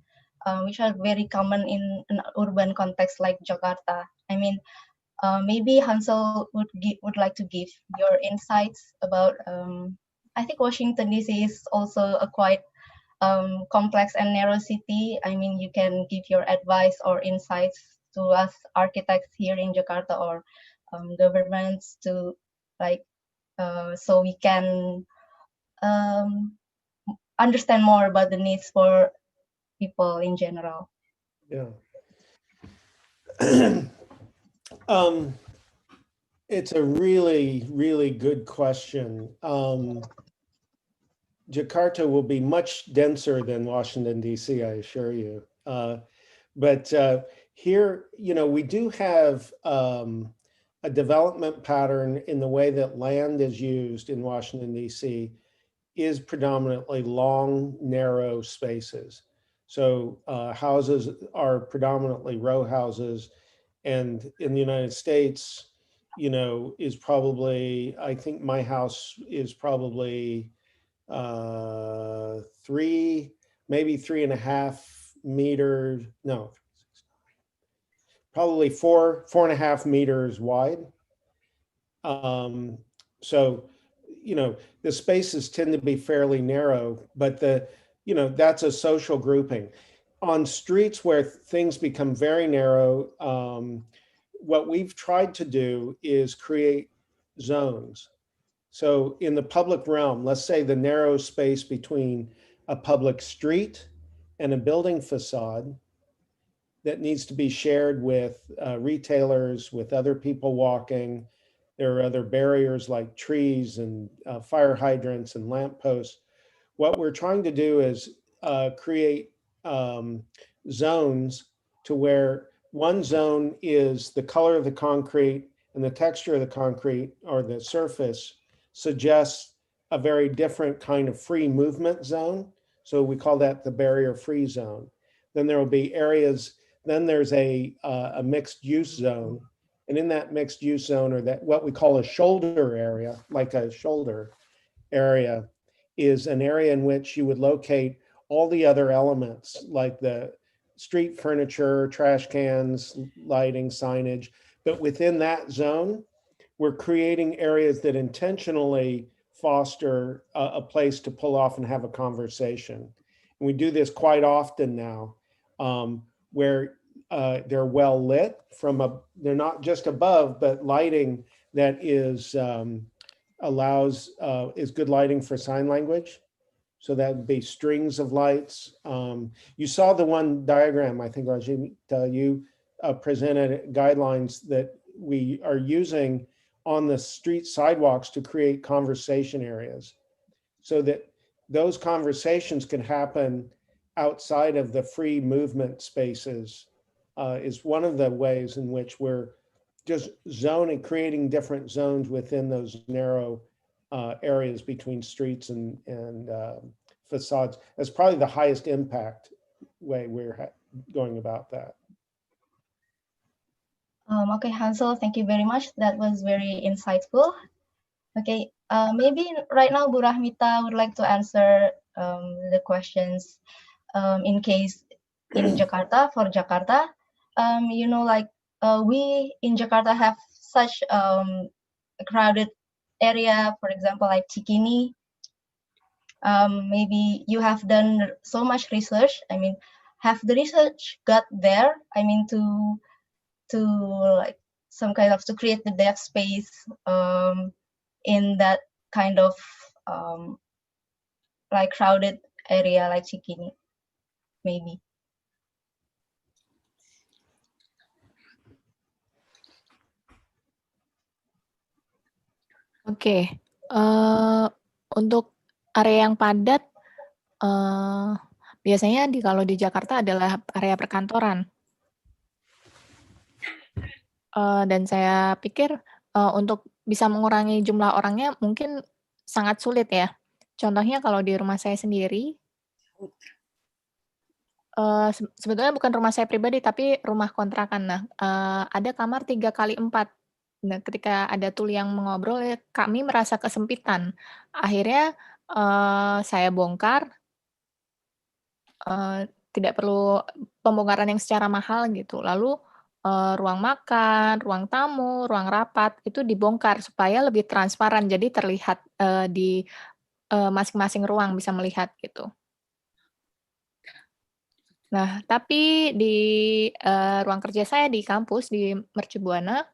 which are very common in an urban context like Jakarta? I mean, maybe Hansel would like to give your insights about, I think Washington DC is also a quite complex and narrow city. I mean, you can give your advice or insights to us architects here in Jakarta or governments to so we can understand more about the needs for people in general. Yeah. It's a really, really good question. Jakarta will be much denser than Washington, D.C., I assure you. But here, we do have a development pattern in the way that land is used in Washington, D.C. is predominantly long, narrow spaces. So houses are predominantly row houses. And in the United States, is probably, I think my house is probably maybe 3.5 meters, no, probably 4.5 meters wide. So, the spaces tend to be fairly narrow, but that's a social grouping. On streets where things become very narrow, what we've tried to do is create zones. So in the public realm, let's say the narrow space between a public street and a building facade that needs to be shared with retailers, with other people walking. There are other barriers like trees and fire hydrants and lampposts. what we're trying to do is create zones to where one zone is the color of the concrete and the texture of the concrete or the surface suggests a very different kind of free movement zone. So we call that the barrier-free zone. Then there will be areas, then there's a mixed use zone. And in that mixed use zone, or that what we call a shoulder area, like a shoulder area, is an area in which you would locate all the other elements like the street furniture, trash cans, lighting, signage. But within that zone, we're creating areas that intentionally foster a place to pull off and have a conversation. And we do this quite often now, where they're well lit they're not just above, but lighting that is is good lighting for sign language. So that would be strings of lights. You saw the one diagram, I think, Rajit, you presented guidelines that we are using on the street sidewalks to create conversation areas so that those conversations can happen outside of the free movement spaces is one of the ways in which we're just creating different zones within those narrow areas between streets and facades. That's probably the highest impact way we're going about that. Okay, Hansel, thank you very much. That was very insightful. Okay, maybe right now Bu Rahmita would like to answer the questions in case in Jakarta, for Jakarta. You know, like we in Jakarta have such a crowded area, for example, like Cikini. Maybe you have done so much research. I mean, have the research got there? I mean, to like some kind of to create the DeafSpace in that kind of like crowded area like Cikini, maybe. Oke, untuk area yang padat, biasanya kalau di Jakarta adalah area perkantoran. Dan saya pikir untuk bisa mengurangi jumlah orangnya mungkin sangat sulit ya. Contohnya kalau di rumah saya sendiri, sebetulnya bukan rumah saya pribadi tapi rumah kontrakan. Nah, ada kamar 3x4. Nah, ketika ada tuli yang mengobrol, ya, kami merasa kesempitan. Akhirnya saya bongkar, tidak perlu pembongkaran yang secara mahal gitu. Lalu ruang makan, ruang tamu, ruang rapat itu dibongkar supaya lebih transparan, jadi terlihat di masing-masing ruang bisa melihat gitu. Nah, tapi di ruang kerja saya di kampus di Mercu Buana,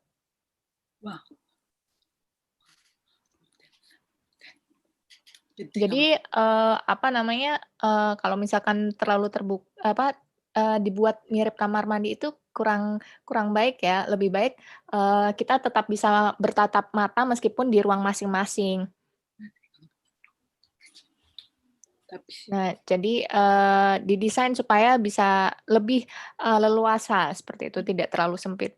jadi kalau misalkan terlalu dibuat mirip kamar mandi itu kurang baik ya. Lebih baik kita tetap bisa bertatap mata meskipun di ruang masing-masing. Nah, jadi didesain supaya bisa lebih leluasa seperti itu, tidak terlalu sempit.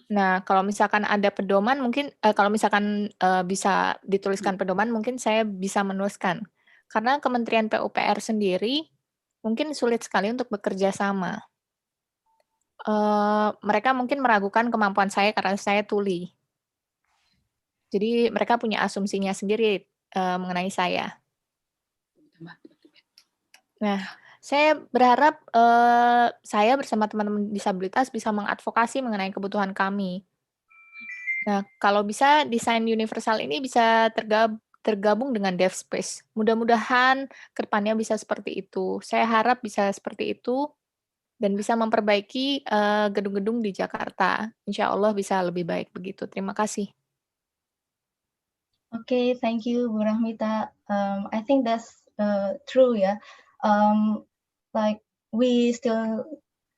Nah, kalau misalkan ada pedoman mungkin kalau misalkan bisa dituliskan pedoman mungkin saya bisa menuliskan. Karena Kementerian PUPR sendiri mungkin sulit sekali untuk bekerja sama. Mereka mungkin meragukan kemampuan saya karena saya tuli. Jadi mereka punya asumsinya sendiri mengenai saya. Nah, saya berharap saya bersama teman-teman disabilitas bisa mengadvokasi mengenai kebutuhan kami. Nah, kalau bisa desain universal ini bisa tergabung dengan DeafSpace. Mudah-mudahan ke depannya bisa seperti itu. Saya harap bisa seperti itu dan bisa memperbaiki gedung-gedung di Jakarta. Insya Allah bisa lebih baik begitu. Terima kasih. Okay, thank you, Bu Rahmita. I think that's true, yeah. Like we still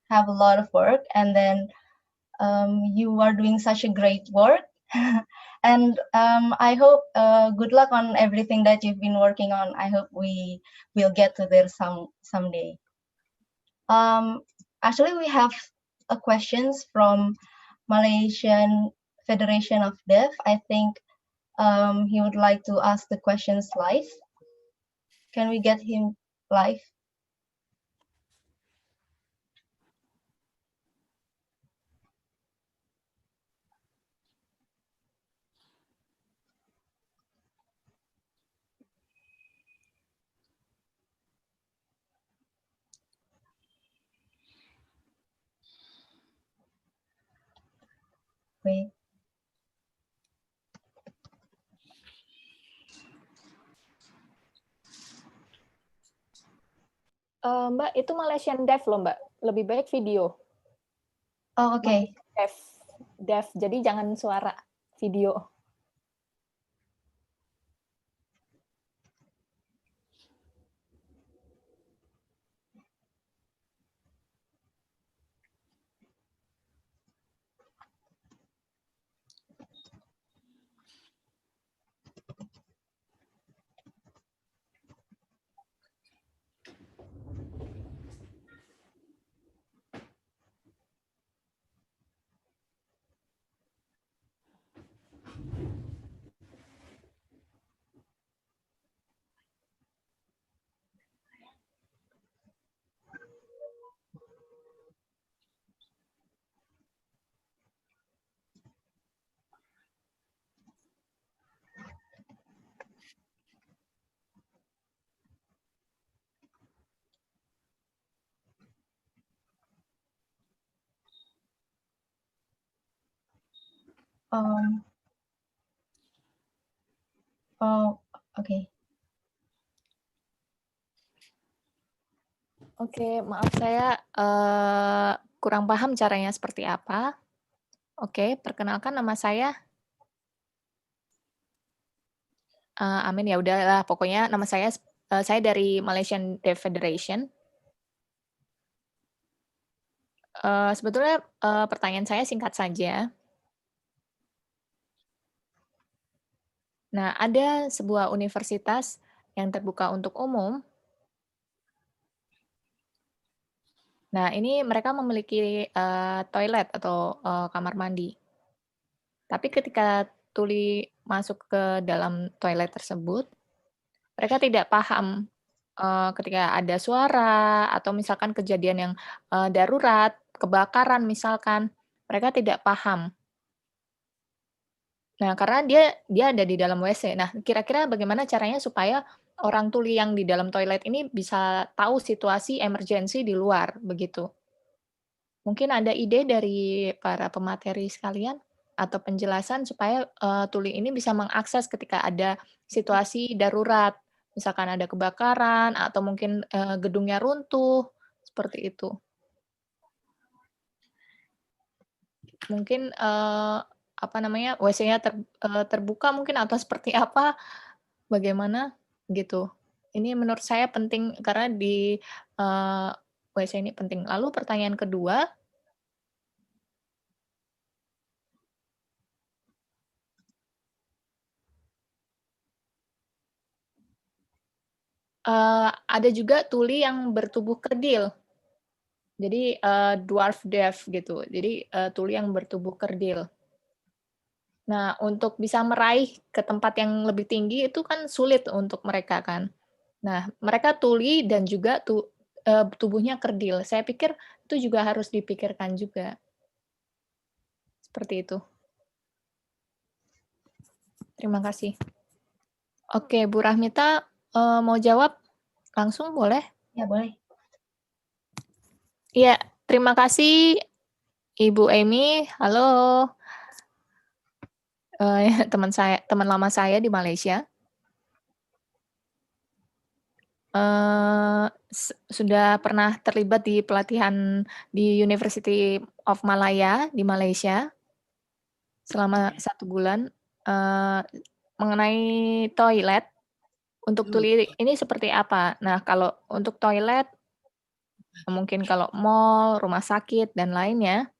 have a lot of work, and then you are doing such a great work, And I hope good luck on everything that you've been working on. I hope we will get to there someday. Actually, we have a questions from Malaysian Federation of Deaf. I think he would like to ask the questions live. Can we get him live? Wait. Mbak, itu Malaysian Deaf loh, Mbak. Lebih baik video. Oh, okay. Deaf. Jadi jangan suara, video. Oh, okay. Oke, maaf saya kurang paham caranya seperti apa. Oke, perkenalkan nama saya. Amin, ya udahlah, pokoknya nama saya dari Malaysian Deaf Federation. Sebetulnya pertanyaan saya singkat saja. Nah, ada sebuah universitas yang terbuka untuk umum. Nah, ini mereka memiliki toilet atau kamar mandi. Tapi ketika tuli masuk ke dalam toilet tersebut, mereka tidak paham ketika ada suara atau misalkan kejadian yang darurat, kebakaran misalkan, mereka tidak paham. Nah, karena dia ada di dalam WC. Nah, kira-kira bagaimana caranya supaya orang tuli yang di dalam toilet ini bisa tahu situasi emergensi di luar, begitu. Mungkin ada ide dari para pemateri sekalian atau penjelasan supaya tuli ini bisa mengakses ketika ada situasi darurat, misalkan ada kebakaran atau mungkin gedungnya runtuh, seperti itu. Mungkin WC-nya terbuka mungkin atau seperti apa, bagaimana gitu. Ini menurut saya penting karena di WC ini penting. Lalu pertanyaan kedua, ada juga tuli yang bertubuh kerdil. Jadi dwarf deaf gitu. Jadi tuli yang bertubuh kerdil. Nah, untuk bisa meraih ke tempat yang lebih tinggi itu kan sulit untuk mereka kan. Nah, mereka tuli dan juga tubuhnya kerdil. Saya pikir itu juga harus dipikirkan juga. Seperti itu. Terima kasih. Oke, Bu Rahmita mau jawab langsung boleh? Ya, boleh. Iya, terima kasih Ibu Amy. Halo. Teman lama saya di Malaysia. Sudah pernah terlibat di pelatihan di University of Malaya di Malaysia selama 1 bulan mengenai toilet untuk tuli ini seperti apa. Nah, kalau untuk toilet mungkin kalau mall, rumah sakit dan lainnya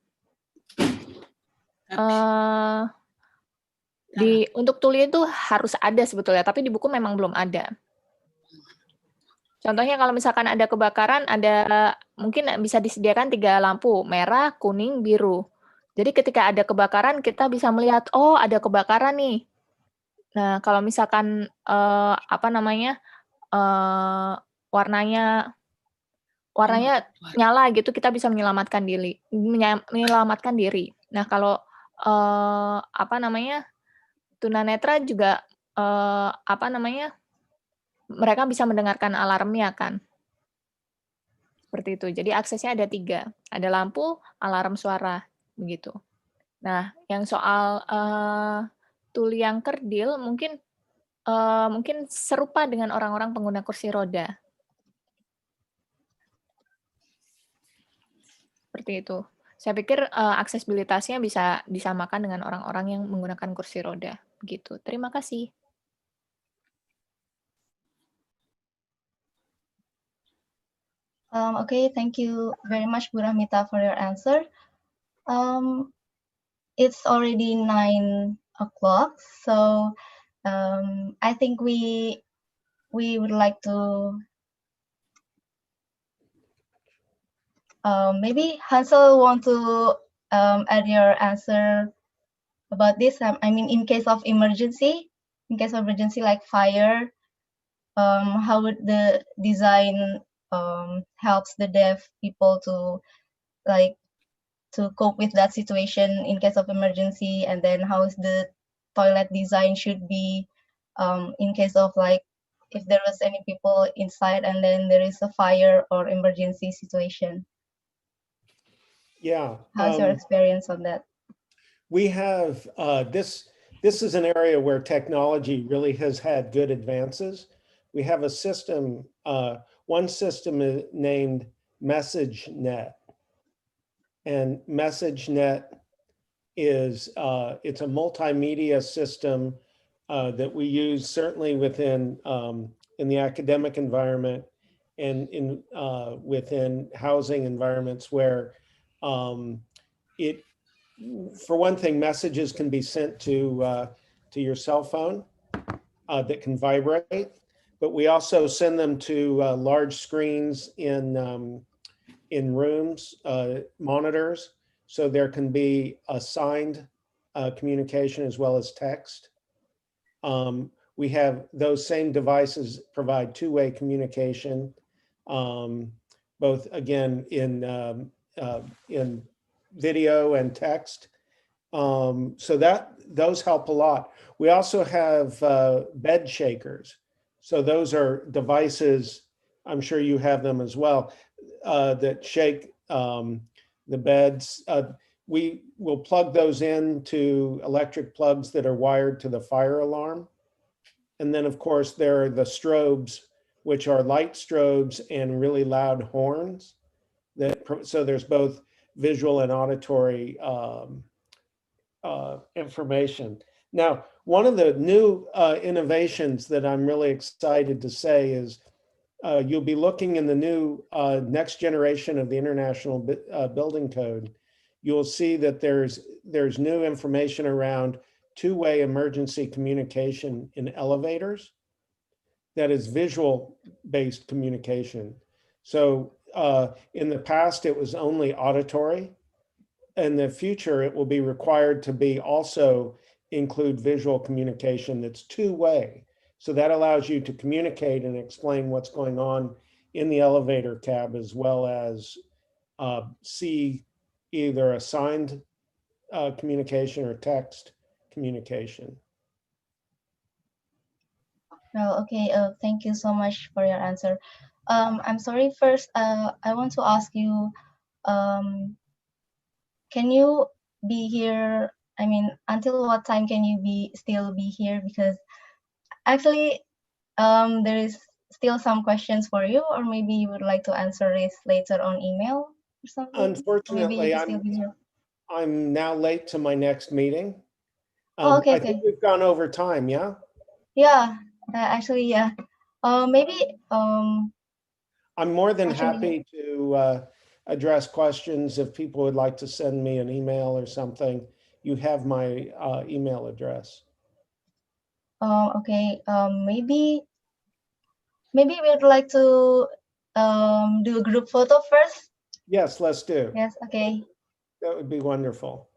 Untuk tuli itu harus ada sebetulnya, tapi di buku memang belum ada. Contohnya kalau misalkan ada kebakaran, mungkin bisa disediakan 3 lampu, merah, kuning, biru. Jadi ketika ada kebakaran, kita bisa melihat, oh ada kebakaran nih. Nah, kalau misalkan warnanya nyala gitu, kita bisa menyelamatkan diri. Nah, kalau tunanetra juga mereka bisa mendengarkan alarmnya kan. Seperti itu. Jadi aksesnya ada 3. Ada lampu, alarm suara, begitu. Nah, yang soal tuli yang kerdil mungkin serupa dengan orang-orang pengguna kursi roda. Seperti itu. Saya pikir aksesibilitasnya bisa disamakan dengan orang-orang yang menggunakan kursi roda. Begitu. Terima kasih. Okay, thank you very much, Bu Rahmita, for your answer. It's already 9 o'clock, so I think we would like to maybe Hansel want to add your answer about this. I mean, in case of emergency like fire, how would the design helps the deaf people to cope with that situation in case of emergency, and then how is the toilet design should be in case of if there was any people inside and then there is a fire or emergency situation. Yeah. How's your experience on that? We have this is an area where technology really has had good advances. We have a system, one system is named MessageNet. And MessageNet is, it's a multimedia system that we use certainly within in the academic environment and within housing environments where for one thing, messages can be sent to your cell phone that can vibrate, but we also send them to large screens in rooms, monitors, so there can be assigned communication as well as text. We have those same devices provide two-way communication, both again in video and text. So those help a lot. We also have bed shakers. So those are devices, I'm sure you have them as well, that shake the beds. We will plug those into electric plugs that are wired to the fire alarm. And then of course there are the strobes, which are light strobes and really loud horns. So there's both visual and auditory information. Now, one of the new innovations that I'm really excited to say is you'll be looking in the new next generation of the International Building Code. You'll see that there's new information around two-way emergency communication in elevators. That is visual-based communication. So in the past, it was only auditory. In the future, it will be required to be also include visual communication that's two-way. So that allows you to communicate and explain what's going on in the elevator cab, as well as see either a signed communication or text communication. Well, okay, thank you so much for your answer. I'm sorry, first, I want to ask you, can you be here? I mean, until what time can you still be here? Because actually, there is still some questions for you, or maybe you would like to answer this later on email or something. Unfortunately, I'm now late to my next meeting. Okay, I think we've gone over time, yeah? Yeah, actually, yeah. Maybe. I'm more than happy to address questions if people would like to send me an email or something. You have my email address. Okay. Maybe we'd like to do a group photo first. Yes, let's do. Yes. Okay. That would be wonderful.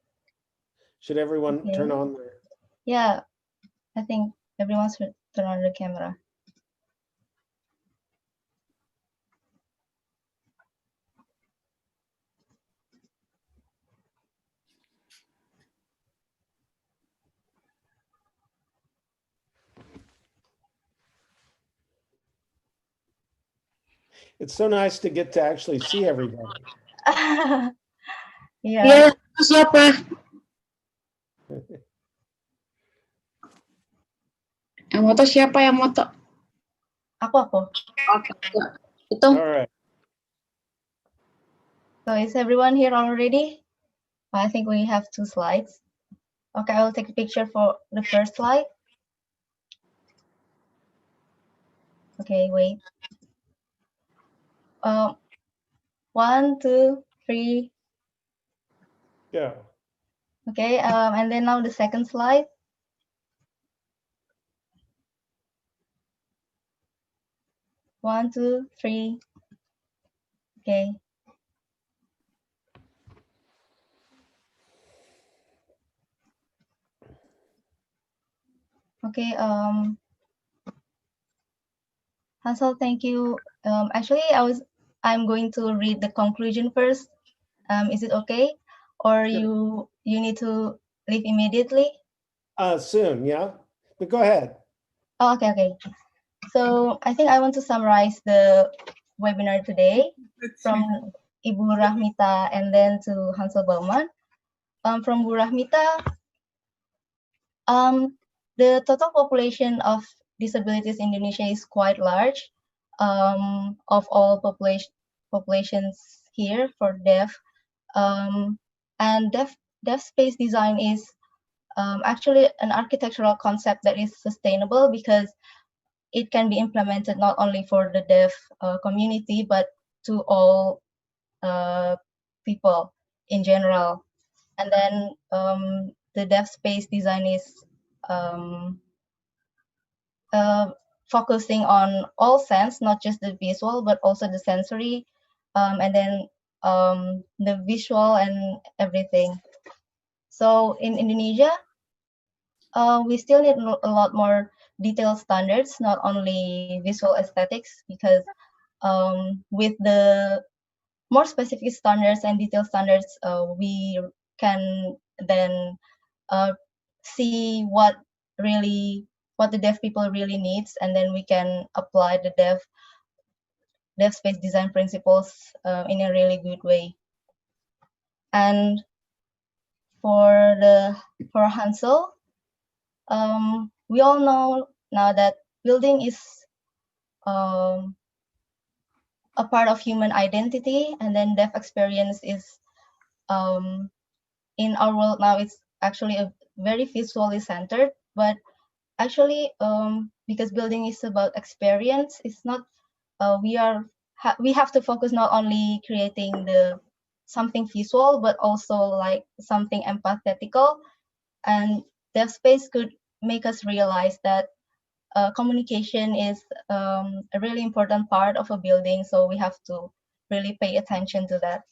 Should everyone Okay. turn on their... Yeah, I think everyone should turn on the camera. It's so nice to get to actually see everybody. Yeah. Iya, itu siapa? Yang moto siapa yang moto? Aku. Oke, itu. All right. So is everyone here already? I think we have 2 slides. Okay, I will take a picture for the first slide. Okay, wait. 1, 2, 3. Yeah. Okay, and then now the second slide. 1, 2, 3. Okay. Okay, Hansel, thank you. Actually, I'm going to read the conclusion first. Is it okay? Or you need to leave immediately? Soon, yeah. But go ahead. Oh, okay. So I think I want to summarize the webinar today from Ibu Rahmita and then to Hansel Baumann. From Bu Rahmita, the total population of disabilities in Indonesia is quite large. Of all populations here for deaf, and deaf space design is actually an architectural concept that is sustainable because it can be implemented not only for the deaf community but to all people in general. And then the deaf space design is focusing on all sense, not just the visual, but also the sensory, and then the visual and everything. So in Indonesia, we still need a lot more detailed standards, not only visual aesthetics, because with the more specific standards and detailed standards, we can then see what the deaf people really needs, and then we can apply the deaf space design principles in a really good way. And for Hansel, we all know now that building is a part of human identity, and then deaf experience is in our world now, it's actually a very visually centered, but actually because building is about experience, it's not we have to focus not only creating the something visual but also like something empathetical, and deaf space could make us realize that communication is a really important part of a building, so we have to really pay attention to that.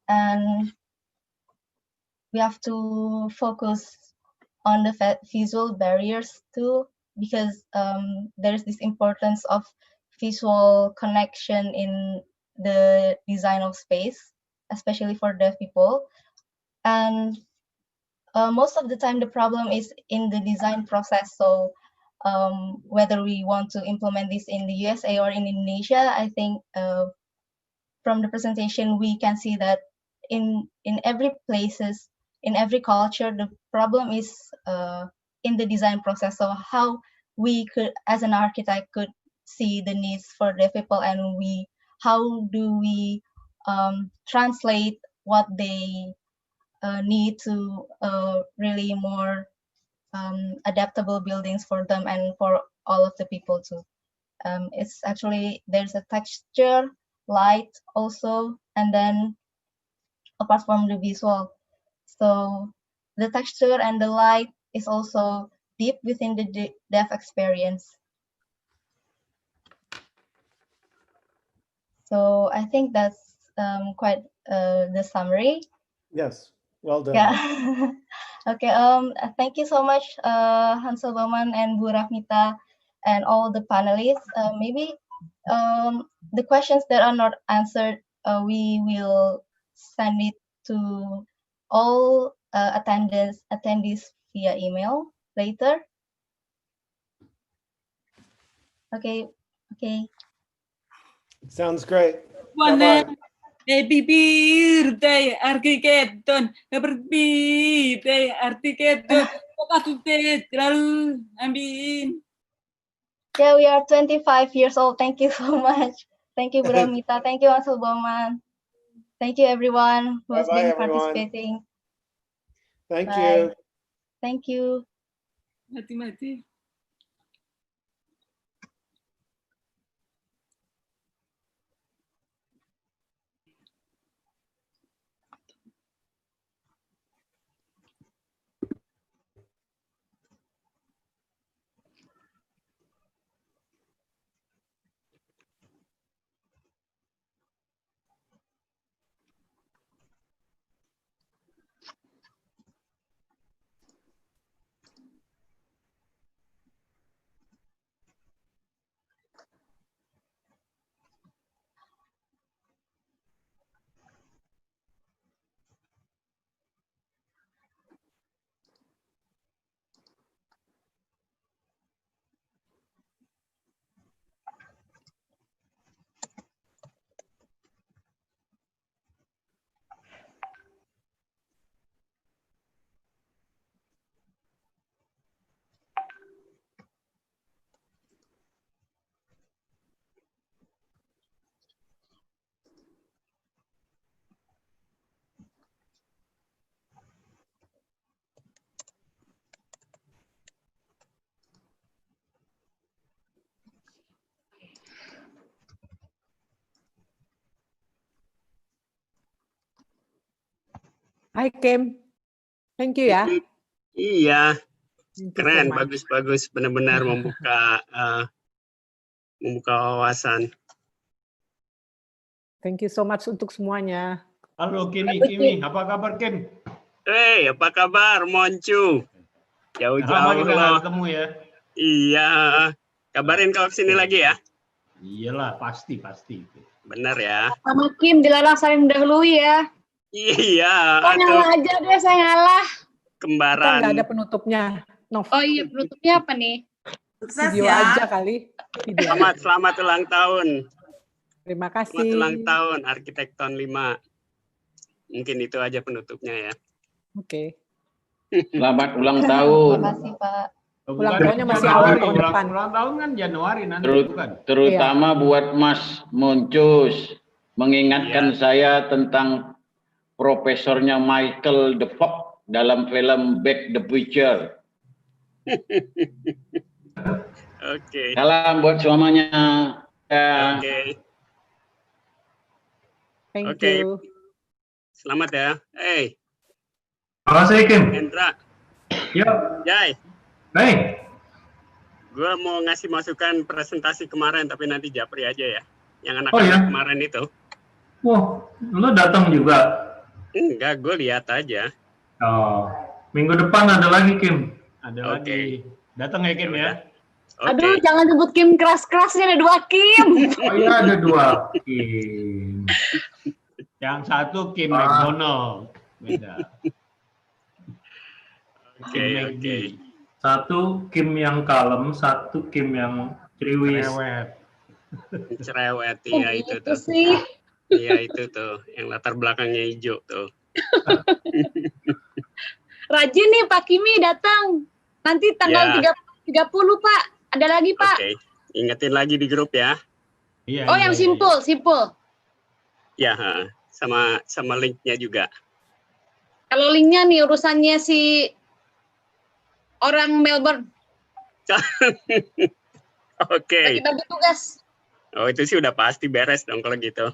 And we have to focus on the visual barriers too, because there's this importance of visual connection in the design of space, especially for deaf people. And most of the time the problem is in the design process. So whether we want to implement this in the USA or in Indonesia, I think from the presentation we can see that in every places, in every culture, the problem is in the design process. So how we could, as an architect, could see the needs for the people, and how do we translate what they need to really more adaptable buildings for them and for all of the people too. It's actually, there's a texture, light also, and then apart from the visual. So the texture and the light is also deep within the deaf experience. So I think that's quite the summary. Yes, well done. Yeah. Okay. Thank you so much, Hansel Baumann and Bu Rahmita, and all the panelists. Maybe the questions that are not answered, we will send it to all attendees via email later. Okay. Okay. Sounds great. Buona Bye-bye. happy birthday Architeton. Happy birthday Architeton. Pagkatutet lalu amin. Yeah, we are 25 years old. Thank you so much. Thank you, Bu Rahmita. Thank you, Hansel Baumann. Thank you, everyone who's Bye-bye, been everyone. participating. Thank Bye. you. Thank you. Mati-mati. Hai Kim, thank you ya. Iya, Thank you so keren, much. bagus-bagus, benar-benar membuka wawasan. Thank you so much untuk semuanya. Halo Kimi, apa kabar Kim? Hey, apa kabar Moncu? Lama Jauh-jauh kita loh. nggak ketemu ya. Iya, kabarin kalau kesini lagi ya. Iyalah, pasti. Benar ya. Sama Kim, dilarang saling mendahului ya. Iya. Oh, ngalah aja deh, saya ngalah. Kembaran. Kita nggak ada penutupnya. Nov. Oh iya, penutupnya apa nih? Sukses Video ya. aja kali. Video. Selamat ulang tahun. Terima kasih. Selamat ulang tahun Arsitekton 5. Mungkin itu aja penutupnya ya. Oke. Selamat ulang tahun. Terima kasih, Pak. Ulang tahunnya masih awal tahun depan. Ulang tahun kan Januari nanti bukan? Terutama buat Mas Moncus mengingatkan saya tentang profesornya Michael the Fox dalam film Back the Future. Oke. Salam buat semuanya. Oke. Thank you. Selamat ya. Hey. Makasih Kim. Hendra. Yuk. Jai. Baik. Gue mau ngasih masukan presentasi kemarin, tapi nanti Japri aja ya. Yang anak kemarin itu. Oh, lu datang juga? Enggak, gue lihat aja. Oh, minggu depan ada lagi Kim. Ada lagi. Datang ya Kim ya. Aduh, jangan sebut Kim keras-kerasnya, ada 2 Kim. Oh iya, ada 2 Kim. Yang satu Kim McDonald. Beda. Oke. Satu Kim yang kalem, satu Kim yang ceriwis. Cerewet, iya itu tuh. Iya itu tuh, yang latar belakangnya hijau tuh. Rajin nih Pak Kimi datang. Nanti tanggal 30 Pak. Ada lagi Pak. Oke, ingetin lagi di grup ya. Iya, yang simple. Ya, sama linknya juga. Kalau linknya nih urusannya si orang Melbourne. Oke. Lagi bagi tugas. Oh, itu sih udah pasti beres dong kalau gitu.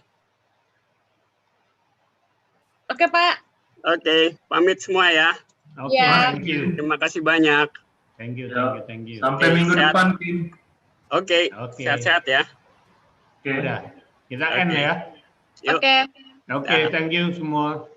Oke, Pak. Oke, pamit semua ya. Oke, Ya. thank you. Terima kasih banyak. Thank you. Sampai minggu sehat. depan, Kim. Oke, Oke. sehat-sehat ya. Udah, kita end ya. Yuk. Oke. Oke, thank you semua.